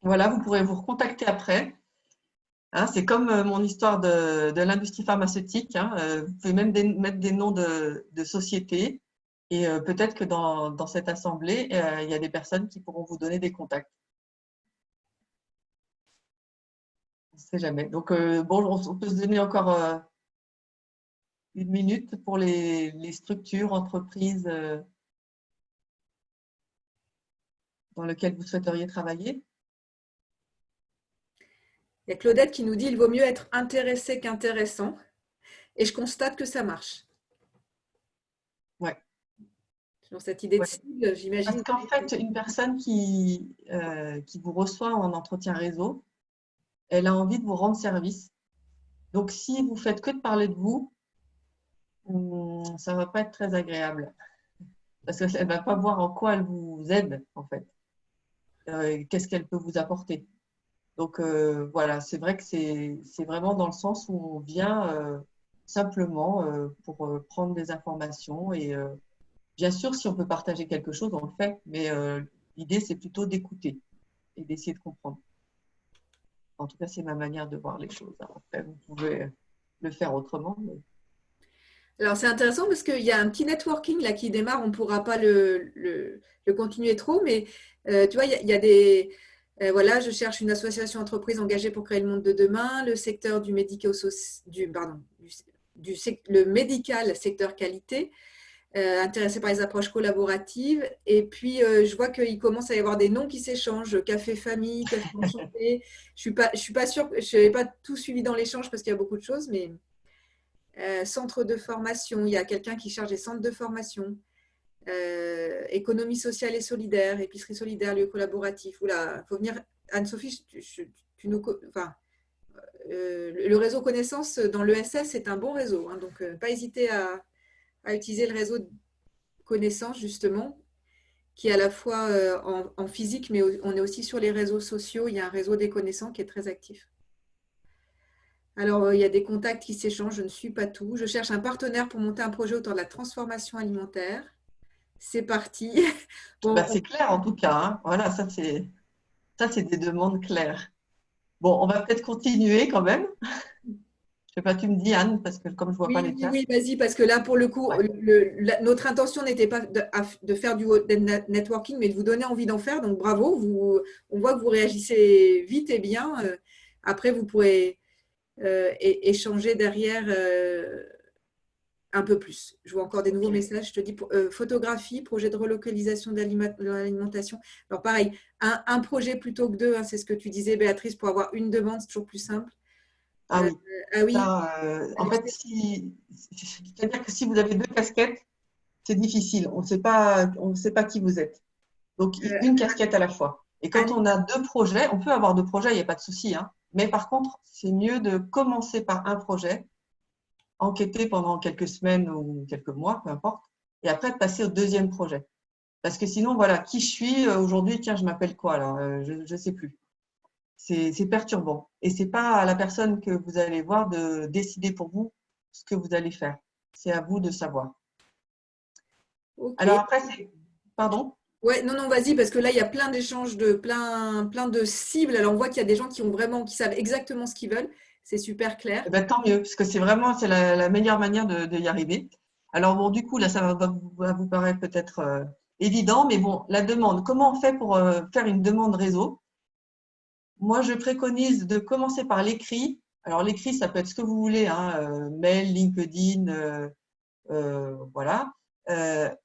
Voilà, vous pourrez vous recontacter après. Hein, c'est comme mon histoire de l'industrie pharmaceutique. Hein, vous pouvez même mettre des noms de sociétés et peut-être que dans cette assemblée, il y a des personnes qui pourront vous donner des contacts. On ne sait jamais. Donc, bon, on peut se donner encore 1 minute pour les structures, entreprises dans lesquelles vous souhaiteriez travailler. Il y a Claudette qui nous dit qu'il vaut mieux être intéressé qu'intéressant. Et je constate que ça marche. Ouais. Sur cette idée de Ouais. cible, j'imagine. Parce qu'en fait, une personne qui vous reçoit en entretien réseau, elle a envie de vous rendre service. Donc, si vous faites que de parler de vous, ça ne va pas être très agréable. Parce qu'elle ne va pas voir en quoi elle vous aide, en fait. Qu'est-ce qu'elle peut vous apporter. Donc, voilà, c'est vrai que c'est vraiment dans le sens où on vient simplement pour prendre des informations. Et bien sûr, si on peut partager quelque chose, on le fait. Mais l'idée, c'est plutôt d'écouter et d'essayer de comprendre. En tout cas, c'est ma manière de voir les choses. Après, vous pouvez le faire autrement. Mais... Alors, c'est intéressant parce qu'il y a un petit networking là qui démarre. On ne pourra pas le continuer trop, mais tu vois, il y a des… voilà, je cherche une association entreprise engagée pour créer le monde de demain, le secteur du le médical, secteur qualité, intéressé par les approches collaboratives. Et puis, je vois qu'il commence à y avoir des noms qui s'échangent, café famille, café enchanté. Je ne suis pas sûre, je n'avais pas tout suivi dans l'échange parce qu'il y a beaucoup de choses, mais… centre de formation, il y a quelqu'un qui charge des centres de formation. économie sociale et solidaire, épicerie solidaire, lieu collaboratif. Oula, il faut venir, Anne-Sophie, tu nous, enfin, le réseau connaissance dans l'ESS est un bon réseau, hein, donc pas hésiter à utiliser le réseau de connaissances justement, qui est à la fois en physique, mais on est aussi sur les réseaux sociaux. Il y a un réseau des connaissants qui est très actif. Alors, il y a des contacts qui s'échangent, je ne suis pas tout. Je cherche un partenaire pour monter un projet autour de la transformation alimentaire. C'est parti. Bon, Bah, c'est clair en tout cas, hein. Voilà, ça c'est des demandes claires. Bon, on va peut-être continuer quand même. Je sais pas, tu me dis Anne, parce que comme je vois pas oui, les oui, chats. oui, vas-y, parce que là, pour le coup, Ouais. notre intention n'était pas de faire du networking, mais de vous donner envie d'en faire. Donc, bravo, on voit que vous réagissez vite et bien. Après, vous pourrez échanger derrière un peu plus. Je vois encore des nouveaux Ok. messages. Je te dis photographie, projet de relocalisation de l'alimentation. Alors, pareil, un projet plutôt que deux, hein, c'est ce que tu disais, Béatrice, pour avoir une demande, c'est toujours plus simple. Ah Euh, oui. ah oui, Ça, en fait, c'est-à-dire que si vous avez deux casquettes, c'est difficile. On ne sait pas qui vous êtes. Donc, euh, une casquette à la fois. Et quand Anne, on a deux projets, on peut avoir deux projets, il n'y a pas de souci, hein. Mais par contre, c'est mieux de commencer par un projet, enquêter pendant quelques semaines ou quelques mois, peu importe, et après de passer au deuxième projet. Parce que sinon, voilà, qui je suis aujourd'hui, tiens, je m'appelle quoi alors je ne sais plus. C'est perturbant. Et ce n'est pas à la personne que vous allez voir de décider pour vous ce que vous allez faire. C'est à vous de savoir. ok. Alors après, c'est… Pardon? Ouais, non, non, vas-y, parce que là, il y a plein d'échanges de plein de cibles. Alors, on voit qu'il y a des gens qui savent exactement ce qu'ils veulent. C'est super clair. Eh ben, tant mieux, parce que c'est la meilleure manière de y arriver. Alors bon, du coup, là, va vous paraître peut-être évident, mais bon, la demande, comment on fait pour faire une demande réseau? Moi, je préconise de commencer par l'écrit. Alors l'écrit, ça peut être ce que vous voulez, hein, mail, LinkedIn, voilà.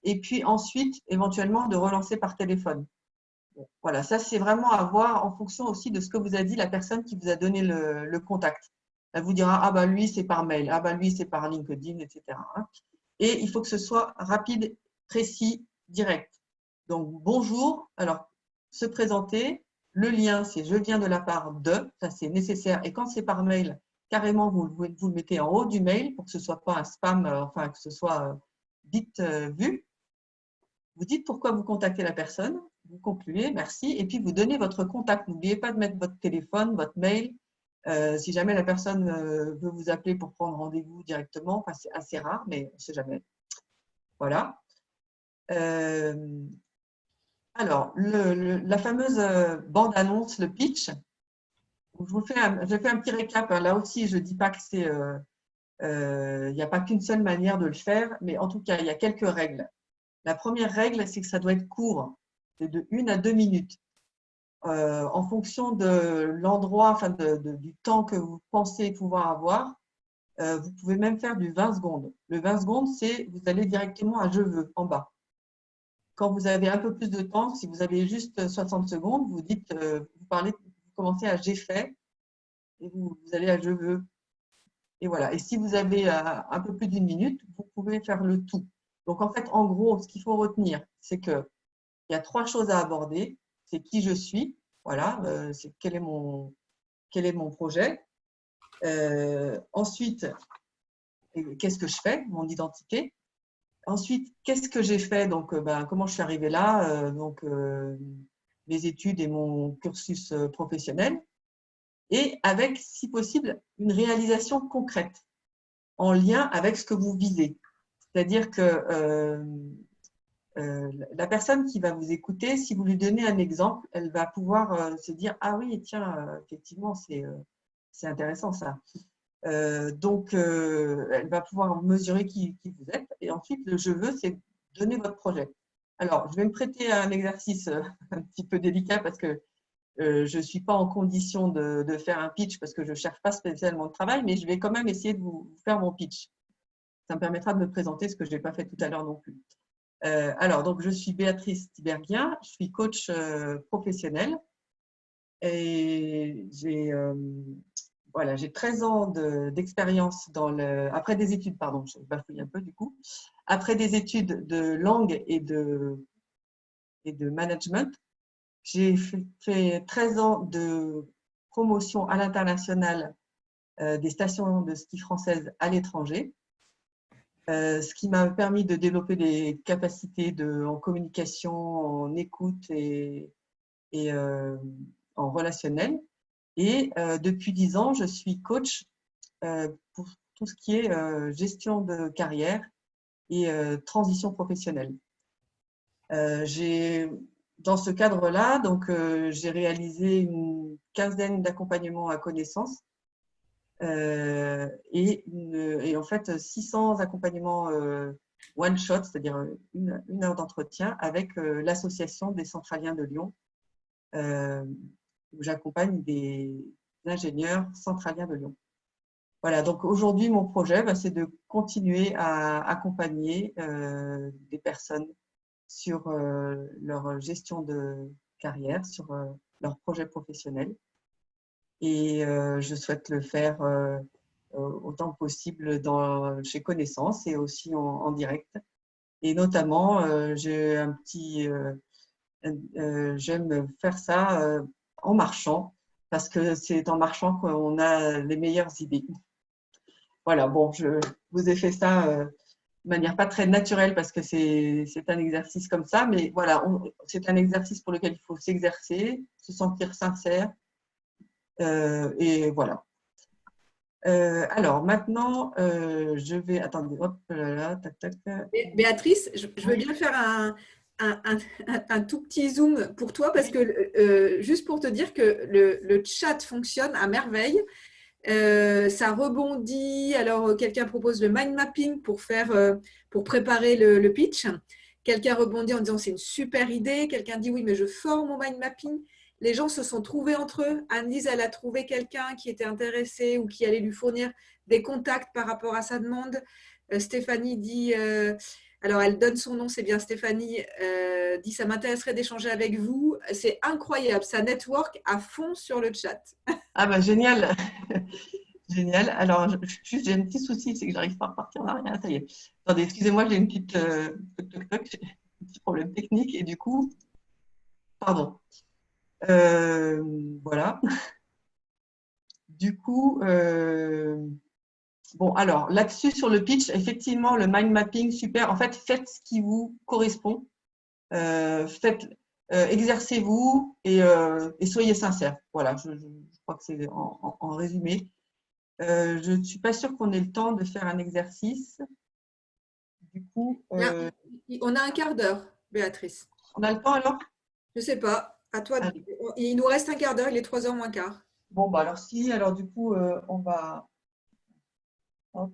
Et puis ensuite, éventuellement, de relancer par téléphone. Bon, voilà, ça c'est vraiment à voir en fonction aussi de ce que vous a dit la personne qui vous a donné le contact. Elle vous dira, ah bah lui c'est par mail, ah bah lui c'est par LinkedIn, etc., hein. Et il faut que ce soit rapide, précis, direct. Donc bonjour, alors se présenter, le lien c'est je viens de la part de, ça c'est nécessaire. Et quand c'est par mail, carrément vous le mettez en haut du mail pour que ce ne soit pas un spam, enfin que ce soit vite vu. Vous dites pourquoi vous contactez la personne, vous concluez, merci, et puis vous donnez votre contact. N'oubliez pas de mettre votre téléphone, votre mail. Si jamais la personne veut vous appeler pour prendre rendez-vous directement, enfin, c'est assez rare, mais on ne sait jamais. Voilà. Alors, la fameuse bande-annonce, le pitch, je fais un petit récap. Là aussi, je ne dis pas que c'est… il n'y a pas qu'une seule manière de le faire, mais en tout cas, il y a quelques règles. La première règle, c'est que ça doit être court, de 1 à 2 minutes. En fonction de l'endroit, enfin du temps que vous pensez pouvoir avoir, vous pouvez même faire du 20 secondes. Le 20 secondes, c'est vous allez directement à je veux en bas. Quand vous avez un peu plus de temps, si vous avez juste 60 secondes, vous dites, vous commencez à j'ai fait et vous allez à je veux. Et voilà. Et si vous avez un peu plus d'une minute, vous pouvez faire le tout. Donc en fait, en gros, ce qu'il faut retenir, c'est qu'il y a 3 choses à aborder. C'est qui je suis, voilà, c'est quel est mon projet. Ensuite, qu'est-ce que je fais, mon identité. Ensuite, qu'est-ce que j'ai fait, donc comment je suis arrivée là, mes études et mon cursus professionnel. Et avec, si possible, une réalisation concrète en lien avec ce que vous visez. C'est-à-dire que la personne qui va vous écouter, si vous lui donnez un exemple, elle va pouvoir se dire « Ah oui, tiens, effectivement, c'est intéressant ça ». Donc, elle va pouvoir mesurer qui vous êtes. Et ensuite, le « je veux », c'est donner votre projet. Alors, je vais me prêter à un exercice un petit peu délicat parce que je ne suis pas en condition de faire un pitch parce que je ne cherche pas spécialement de travail, mais je vais quand même essayer de vous faire mon pitch. Ça me permettra de me présenter, ce que je n'ai pas fait tout à l'heure non plus. Alors, donc, je suis Béatrice Tiberghien, je suis coach professionnel et voilà, j'ai 13 ans d'expérience après des études, pardon, je bafouille un peu du coup, après des études de langue et de management. J'ai fait 13 ans de promotion à l'international des stations de ski françaises à l'étranger, ce qui m'a permis de développer des capacités en communication, en écoute et en relationnel. Et depuis 10 ans, je suis coach pour tout ce qui est gestion de carrière et transition professionnelle. Dans ce cadre-là, donc j'ai réalisé une quinzaine d'accompagnements à connaissance et en fait 600 accompagnements one shot, c'est-à-dire une heure d'entretien avec l'association des centraliens de Lyon, où j'accompagne des ingénieurs centraliens de Lyon. Voilà, donc aujourd'hui, mon projet, c'est de continuer à accompagner des personnes sur leur gestion de carrière, sur leur projet professionnel. Et je souhaite le faire autant que possible chez Connaissance et aussi en direct. Et notamment, j'aime faire ça en marchant, parce que c'est en marchant qu'on a les meilleures idées. Voilà, bon, je vous ai fait ça de manière pas très naturelle parce que c'est un exercice comme ça, mais voilà, c'est un exercice pour lequel il faut s'exercer, se sentir sincère, et voilà. Alors maintenant, je vais, attendez, hop là, tac, tac. Béatrice, je veux bien faire un tout petit zoom pour toi parce que juste pour te dire que le chat fonctionne à merveille. Ça rebondit. Alors, quelqu'un propose le mind mapping pour préparer le pitch. Quelqu'un rebondit en disant c'est une super idée. Quelqu'un dit oui, mais je forme mon mind mapping. Les gens se sont trouvés entre eux. Anne-Lise, elle a trouvé quelqu'un qui était intéressé ou qui allait lui fournir des contacts par rapport à sa demande. Stéphanie dit, alors elle donne son nom, c'est bien Stéphanie, dit ça m'intéresserait d'échanger avec vous. C'est incroyable, ça network à fond sur le chat. Ah bah génial. Génial. Alors, juste, j'ai un petit souci, c'est que j'arrive pas à repartir en arrière. Ça y est. Attendez, excusez-moi, j'ai une petite un petit problème technique et du coup, pardon. Voilà. Du coup, bon, alors là-dessus sur le pitch, effectivement, le mind mapping, super. En fait, faites ce qui vous correspond. Exercez-vous et soyez sincère. Voilà, je crois que c'est en résumé. Je ne suis pas sûre qu'on ait le temps de faire un exercice. Du coup, Là, on a un quart d'heure, Béatrice. on a le temps alors? Je ne sais pas. À toi. Allez. Il nous reste un quart d'heure, il est 3h moins quart. Bon, bah alors si, alors du coup, on va… Hop.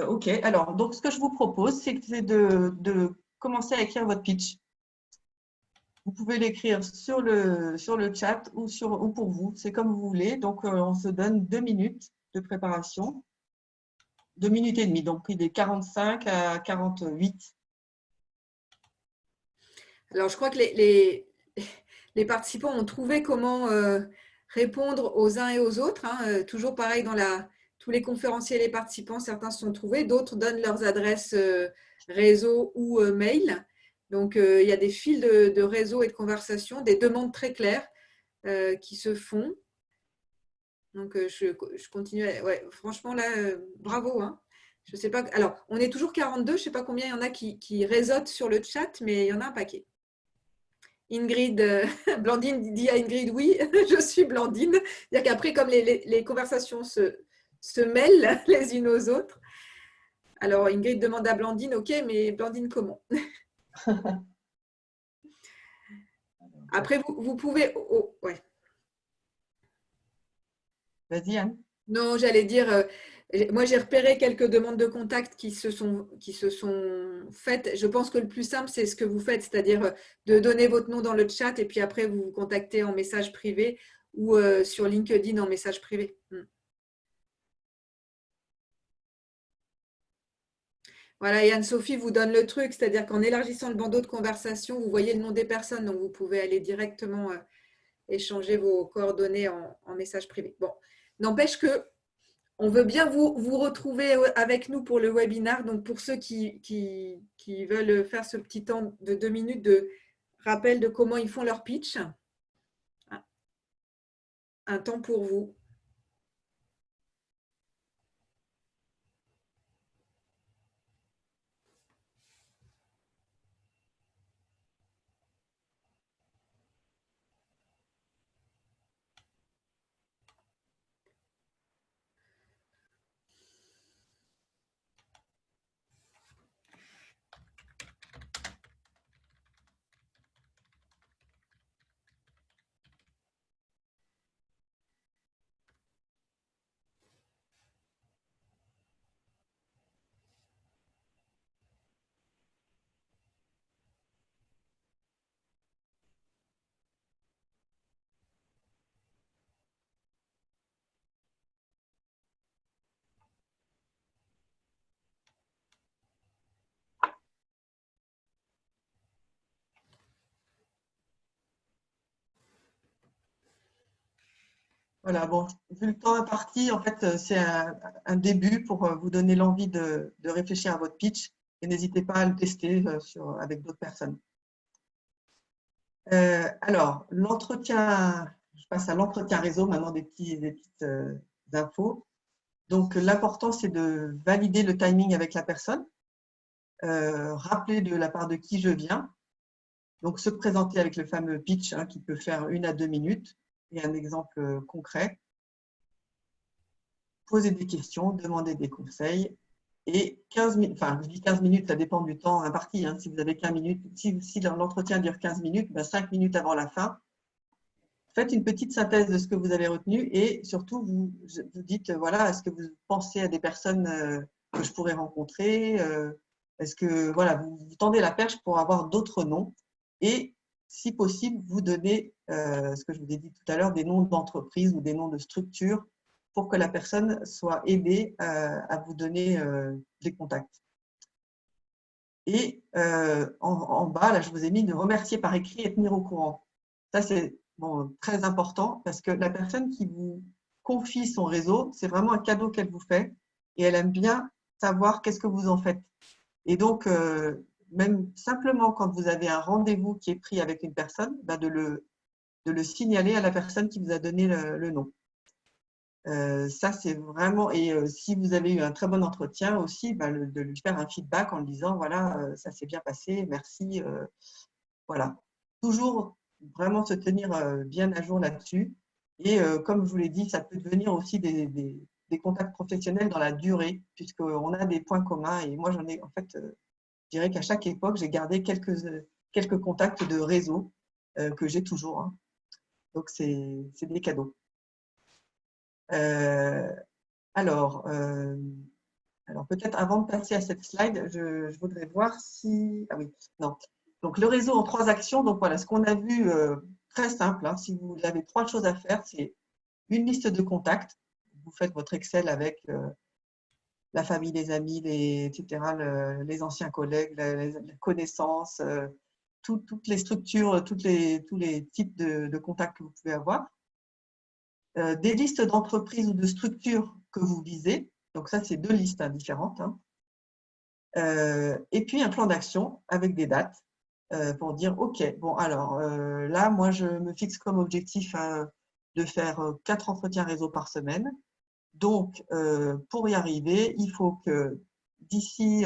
OK, alors, donc ce que je vous propose, c'est de commencer à écrire votre pitch. Vous pouvez l'écrire sur le chat ou pour vous, c'est comme vous voulez. Donc, on se donne 2 minutes de préparation, 2 minutes et demie. Donc, il est 45 à 48. Alors, je crois que les participants ont trouvé comment répondre aux uns et aux autres. Hein. Toujours pareil tous les conférenciers et les participants, certains se sont trouvés, d'autres donnent leurs adresses réseau ou mail. Donc, il y a des fils de réseau et de conversation, des demandes très claires qui se font. Donc, je continue. Ouais, franchement, là, bravo. Hein. Je sais pas. Alors, on est toujours 42. Je ne sais pas combien il y en a qui réseautent sur le chat, mais il y en a un paquet. Ingrid, Blandine dit à Ingrid, oui, je suis Blandine. C'est-à-dire qu'après, comme les conversations se mêlent les unes aux autres, alors Ingrid demande à Blandine, ok, mais Blandine comment? Après, vous pouvez… Oh, ouais. Vas-y, Anne. Non, j'allais dire, moi j'ai repéré quelques demandes de contact qui se sont faites. Je pense que le plus simple, c'est ce que vous faites, c'est-à-dire de donner votre nom dans le chat et puis après vous vous contactez en message privé ou sur LinkedIn en message privé. Voilà, et Anne-Sophie vous donne le truc, c'est-à-dire qu'en élargissant le bandeau de conversation, vous voyez le nom des personnes, donc vous pouvez aller directement échanger vos coordonnées en message privé. Bon, N'empêche que on veut bien vous retrouver avec nous pour le webinaire. Donc, pour ceux qui veulent faire ce petit temps de 2 minutes de rappel de comment ils font leur pitch, un temps pour vous. Voilà, bon, vu le temps imparti, en fait, c'est un début pour vous donner l'envie de réfléchir à votre pitch et n'hésitez pas à le tester avec d'autres personnes. Alors, l'entretien, je passe à l'entretien réseau, maintenant des petites infos. Donc, l'important, c'est de valider le timing avec la personne, rappeler de la part de qui je viens, donc se présenter avec le fameux pitch qui peut faire 1 à 2 minutes et un exemple concret. Poser des questions, demander des conseils et 15 minutes, enfin je dis 15 minutes, ça dépend du temps imparti. Si vous avez 15 minutes, si l'entretien dure 15 minutes, 5 minutes avant la fin, faites une petite synthèse de ce que vous avez retenu et surtout vous dites, voilà, est-ce que vous pensez à des personnes que je pourrais rencontrer, est-ce que voilà, vous tendez la perche pour avoir d'autres noms et si possible, vous donnez ce que je vous ai dit tout à l'heure, des noms d'entreprises ou des noms de structures pour que la personne soit aidée à vous donner des contacts. Et en bas, là, je vous ai mis de remercier par écrit et tenir au courant. Ça, c'est très important parce que la personne qui vous confie son réseau, c'est vraiment un cadeau qu'elle vous fait et elle aime bien savoir qu'est-ce que vous en faites. Et donc, même simplement quand vous avez un rendez-vous qui est pris avec une personne, de le signaler à la personne qui vous a donné le nom. Ça, c'est vraiment… Et si vous avez eu un très bon entretien aussi, de lui faire un feedback en lui disant, voilà, ça s'est bien passé, merci. Voilà. Toujours vraiment se tenir bien à jour là-dessus. Et comme je vous l'ai dit, ça peut devenir aussi des contacts professionnels dans la durée, puisqu'on a des points communs. Et moi, j'en ai, en fait, je dirais qu'à chaque époque, j'ai gardé quelques contacts de réseau que j'ai toujours. Donc, c'est des cadeaux. Alors peut-être avant de passer à cette slide, je voudrais voir si… Ah oui, non. Donc, le réseau en 3 actions. Donc, voilà, ce qu'on a vu, très simple. Si vous avez 3 choses à faire, c'est une liste de contacts. Vous faites votre Excel avec la famille, les amis, etc., les anciens collègues, les connaissances, toutes les structures, tous les types de contacts que vous pouvez avoir. Des listes d'entreprises ou de structures que vous visez. Donc ça, c'est 2 listes différentes. Et puis un plan d'action avec des dates pour dire, OK, bon alors là, moi, je me fixe comme objectif de faire 4 entretiens réseau par semaine. Donc, pour y arriver, il faut que d'ici,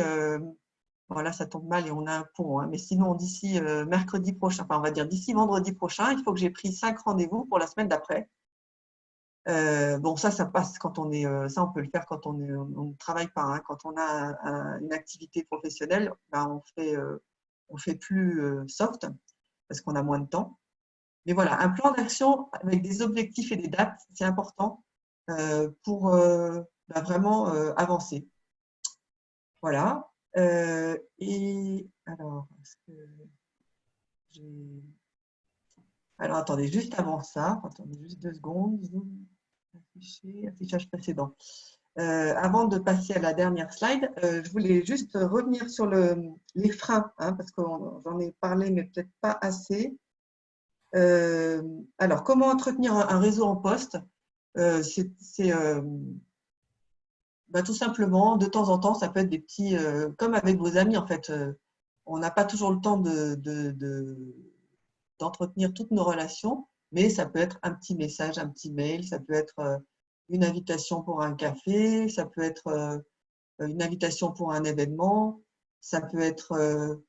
bon là, ça tombe mal et on a un pont, mais sinon, d'ici mercredi prochain, enfin, on va dire d'ici vendredi prochain, il faut que j'ai pris 5 rendez-vous pour la semaine d'après. Bon, ça passe quand on est, ça on peut le faire quand on ne travaille pas. Quand on a une activité professionnelle, on fait plus soft parce qu'on a moins de temps. Mais voilà, un plan d'action avec des objectifs et des dates, c'est important pour vraiment avancer. Voilà. Et alors, alors, attendez, juste avant ça, attendez juste 2 secondes. Affichage précédent. Avant de passer à la dernière slide, je voulais juste revenir sur les freins, parce que j'en ai parlé, mais peut-être pas assez. Alors, comment entretenir un réseau en poste? C'est tout simplement, de temps en temps, ça peut être des petits, comme avec vos amis en fait. On n'a pas toujours le temps d'entretenir toutes nos relations, mais ça peut être un petit message, un petit mail, ça peut être une invitation pour un café, ça peut être une invitation pour un événement, ça peut être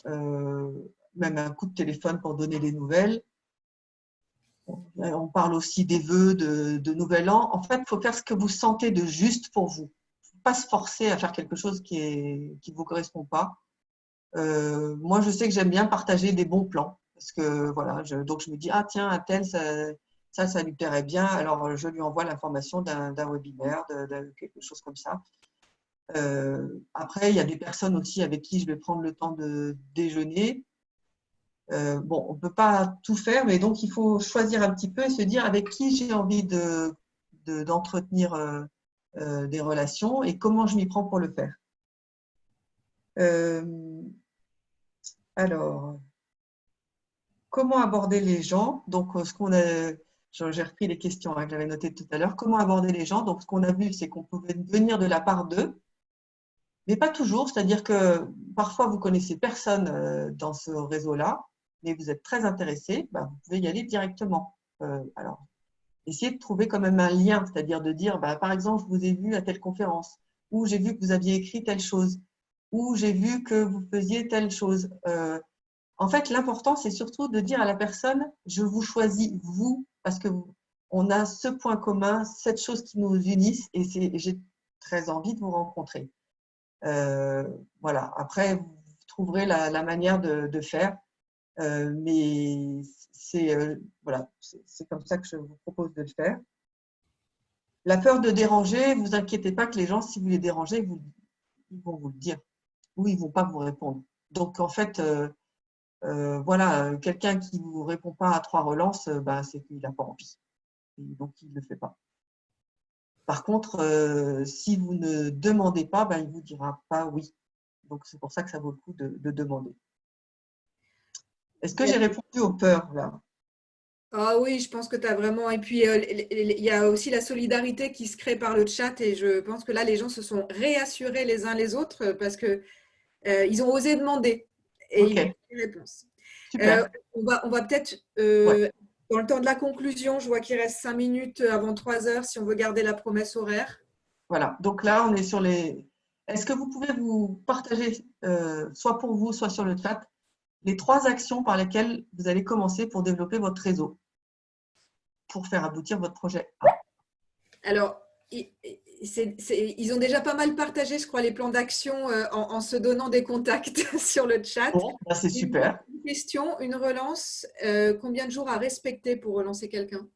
même un coup de téléphone pour donner des nouvelles. On parle aussi des vœux de Nouvel An. En fait, il faut faire ce que vous sentez de juste pour vous. Il ne faut pas se forcer à faire quelque chose qui ne vous correspond pas. Moi, je sais que j'aime bien partager des bons plans. Parce que voilà, donc je me dis, ah tiens, un tel, ça lui plairait bien. Alors, je lui envoie l'information d'un webinaire, de quelque chose comme ça. Après, il y a des personnes aussi avec qui je vais prendre le temps de déjeuner. Bon, on ne peut pas tout faire, mais donc il faut choisir un petit peu et se dire avec qui j'ai envie d'entretenir des relations et comment je m'y prends pour le faire. Alors, comment aborder les gens? Donc, j'ai repris les questions que j'avais notées tout à l'heure. Comment aborder les gens? Donc, ce qu'on a vu, c'est qu'on pouvait venir de la part d'eux, mais pas toujours. C'est-à-dire que parfois, vous connaissez personne dans ce réseau-là, mais vous êtes très intéressé, vous pouvez y aller directement. Alors, essayez de trouver quand même un lien, c'est-à-dire de dire, par exemple, je vous ai vu à telle conférence, ou j'ai vu que vous aviez écrit telle chose, ou j'ai vu que vous faisiez telle chose. En fait, l'important, c'est surtout de dire à la personne, je vous choisis, vous, parce que on a ce point commun, cette chose qui nous unissent, et j'ai très envie de vous rencontrer. Voilà. Après, vous trouverez la manière de faire. Mais voilà, c'est comme ça que je vous propose de le faire. La peur de déranger, ne vous inquiétez pas que les gens, si vous les dérangez, ils vont vous le dire ou ils ne vont pas vous répondre. Donc, en fait, voilà, quelqu'un qui ne vous répond pas à 3 relances, c'est qu'il n'a pas envie. Et donc, il ne le fait pas. Par contre, si vous ne demandez pas, il ne vous dira pas oui. Donc, c'est pour ça que ça vaut le coup de demander. Est-ce que j'ai répondu aux peurs là? Ah oui, je pense que tu as vraiment. Et puis, il y a aussi la solidarité qui se crée par le chat. Et je pense que là, les gens se sont réassurés les uns les autres parce que ils ont osé demander et ils ont eu des réponses. Super. On va peut-être, Ouais. dans le temps de la conclusion, je vois qu'il reste 5 minutes avant 3 heures si on veut garder la promesse horaire. Voilà. Donc là, on est sur les. Est-ce que vous pouvez vous partager, soit pour vous, soit sur le chat, les 3 actions par lesquelles vous allez commencer pour développer votre réseau, pour faire aboutir votre projet A? Alors, ils ont déjà pas mal partagé, je crois, les plans d'action en se donnant des contacts sur le chat. Bon, c'est super. Une question, une relance. Combien de jours à respecter pour relancer quelqu'un?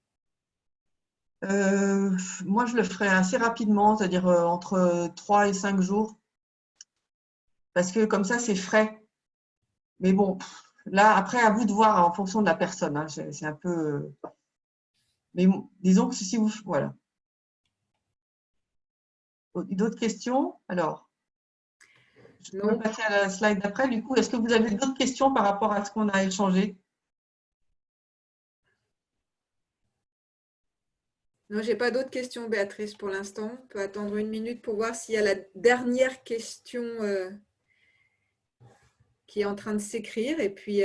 Moi, je le ferai assez rapidement, c'est-à-dire entre 3 et 5 jours, parce que comme ça, c'est frais. Mais bon, là, après, à vous de voir en fonction de la personne. Hein, c'est un peu. Mais disons que si vous. Voilà. D'autres questions? Alors, je peux Non. passer à la slide d'après. Du coup, est-ce que vous avez d'autres questions par rapport à ce qu'on a échangé? Non, j'ai pas d'autres questions, Béatrice, pour l'instant. On peut attendre 1 minute pour voir s'il y a la dernière question qui est en train de s'écrire. Et puis,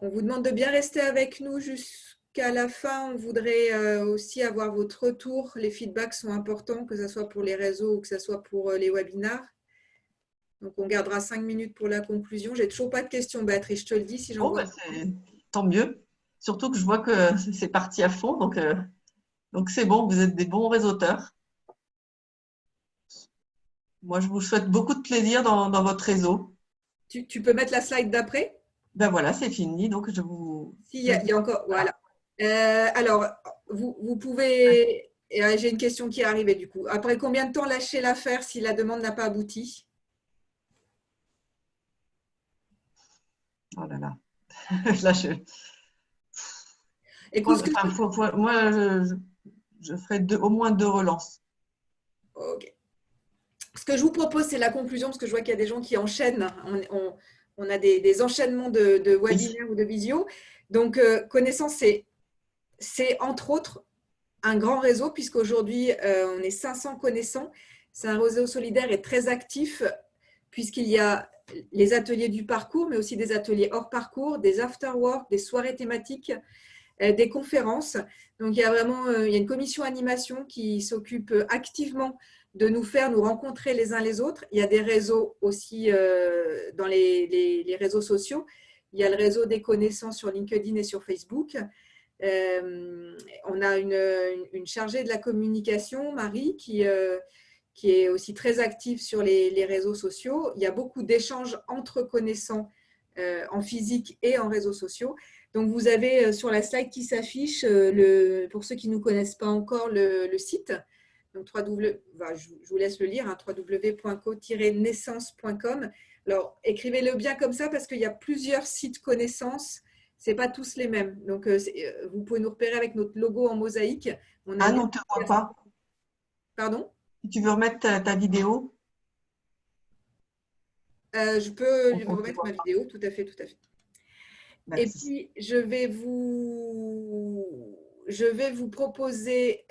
on vous demande de bien rester avec nous jusqu'à la fin. On voudrait aussi avoir votre retour. Les feedbacks sont importants, que ce soit pour les réseaux ou que ce soit pour les webinars. Donc, on gardera 5 minutes pour la conclusion. J'ai toujours pas de questions, Béatrice. Je te le dis si j'en Bon, vois. tant mieux. Surtout que je vois que c'est parti à fond. Donc c'est bon, vous êtes des bons réseauteurs. Moi, je vous souhaite beaucoup de plaisir dans votre réseau. Tu peux mettre la slide d'après? Ben voilà, c'est fini. Donc, Si, il y a encore. Voilà. Alors, vous pouvez. J'ai une question qui est arrivée du coup. Après combien de temps lâcher l'affaire si la demande n'a pas abouti? Oh là là. Là, Écoute, moi, je ferai au moins 2 relances. ok. Ce que je vous propose, c'est la conclusion, parce que je vois qu'il y a des gens qui enchaînent. On a des enchaînements de webinaires ou de visio. Donc, connaissance, c'est entre autres un grand réseau, puisqu'aujourd'hui, on est 500 connaissants. C'est un réseau solidaire et très actif, puisqu'il y a les ateliers du parcours, mais aussi des ateliers hors parcours, des after-work, des soirées thématiques, des conférences. Donc, il y a vraiment il y a une commission animation qui s'occupe activement de nous faire nous rencontrer les uns les autres. Il y a des réseaux aussi dans les réseaux sociaux. Il y a le réseau des connaissances sur LinkedIn et sur Facebook. On a une chargée de la communication, Marie, qui est aussi très active sur les réseaux sociaux. Il y a beaucoup d'échanges entre connaissants en physique et en réseaux sociaux. Donc, vous avez sur la slide qui s'affiche, pour ceux qui ne nous connaissent pas encore, le site. Donc, je vous laisse le lire, hein, www.co-naissance.com. Alors, écrivez-le bien comme ça parce qu'il y a plusieurs sites connaissances. Ce n'est pas tous les mêmes. Donc, vous pouvez nous repérer avec notre logo en mosaïque. Ah non, on ne te voit pas. Pardon? Si tu veux remettre ta vidéo. Je peux On te remettre voit ma pas. vidéo, tout à fait, tout à fait. Et Merci. puis, je vais vous proposer,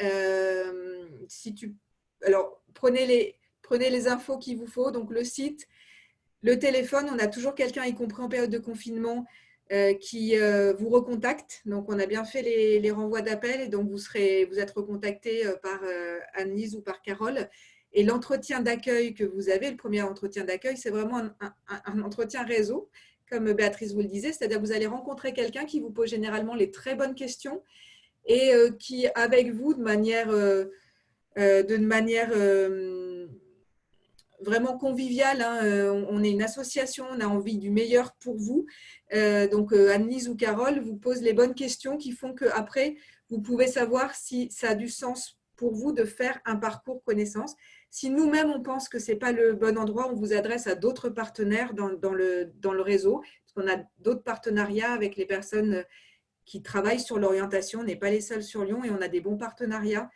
alors, prenez les infos qu'il vous faut, donc le site, le téléphone, on a toujours quelqu'un, y compris en période de confinement, qui vous recontacte. Donc, on a bien fait les renvois d'appel et donc vous êtes recontacté par Anne-Lise ou par Carole. Et l'entretien d'accueil que vous avez, le premier entretien d'accueil, c'est vraiment un entretien réseau, comme Béatrice vous le disait, c'est-à-dire que vous allez rencontrer quelqu'un qui vous pose généralement les très bonnes questions et qui, avec vous, de manière vraiment conviviale, hein, on est une association, on a envie du meilleur pour vous. Donc, Anne-Lise ou Carole vous pose les bonnes questions qui font qu'après, vous pouvez savoir si ça a du sens pour vous de faire un parcours connaissance. Si nous-mêmes, on pense que ce n'est pas le bon endroit, on vous adresse à d'autres partenaires dans le réseau, parce qu'on a d'autres partenariats avec les personnes qui travaillent sur l'orientation. On n'est pas les seuls sur Lyon et on a des bons partenariats.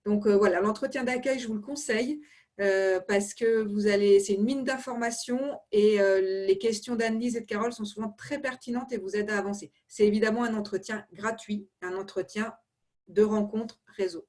Donc, voilà, l'entretien d'accueil, je vous le conseille parce que c'est une mine d'informations et les questions d'Anne-Lise et de Carole sont souvent très pertinentes et vous aident à avancer. C'est évidemment un entretien gratuit, un entretien de rencontre réseau.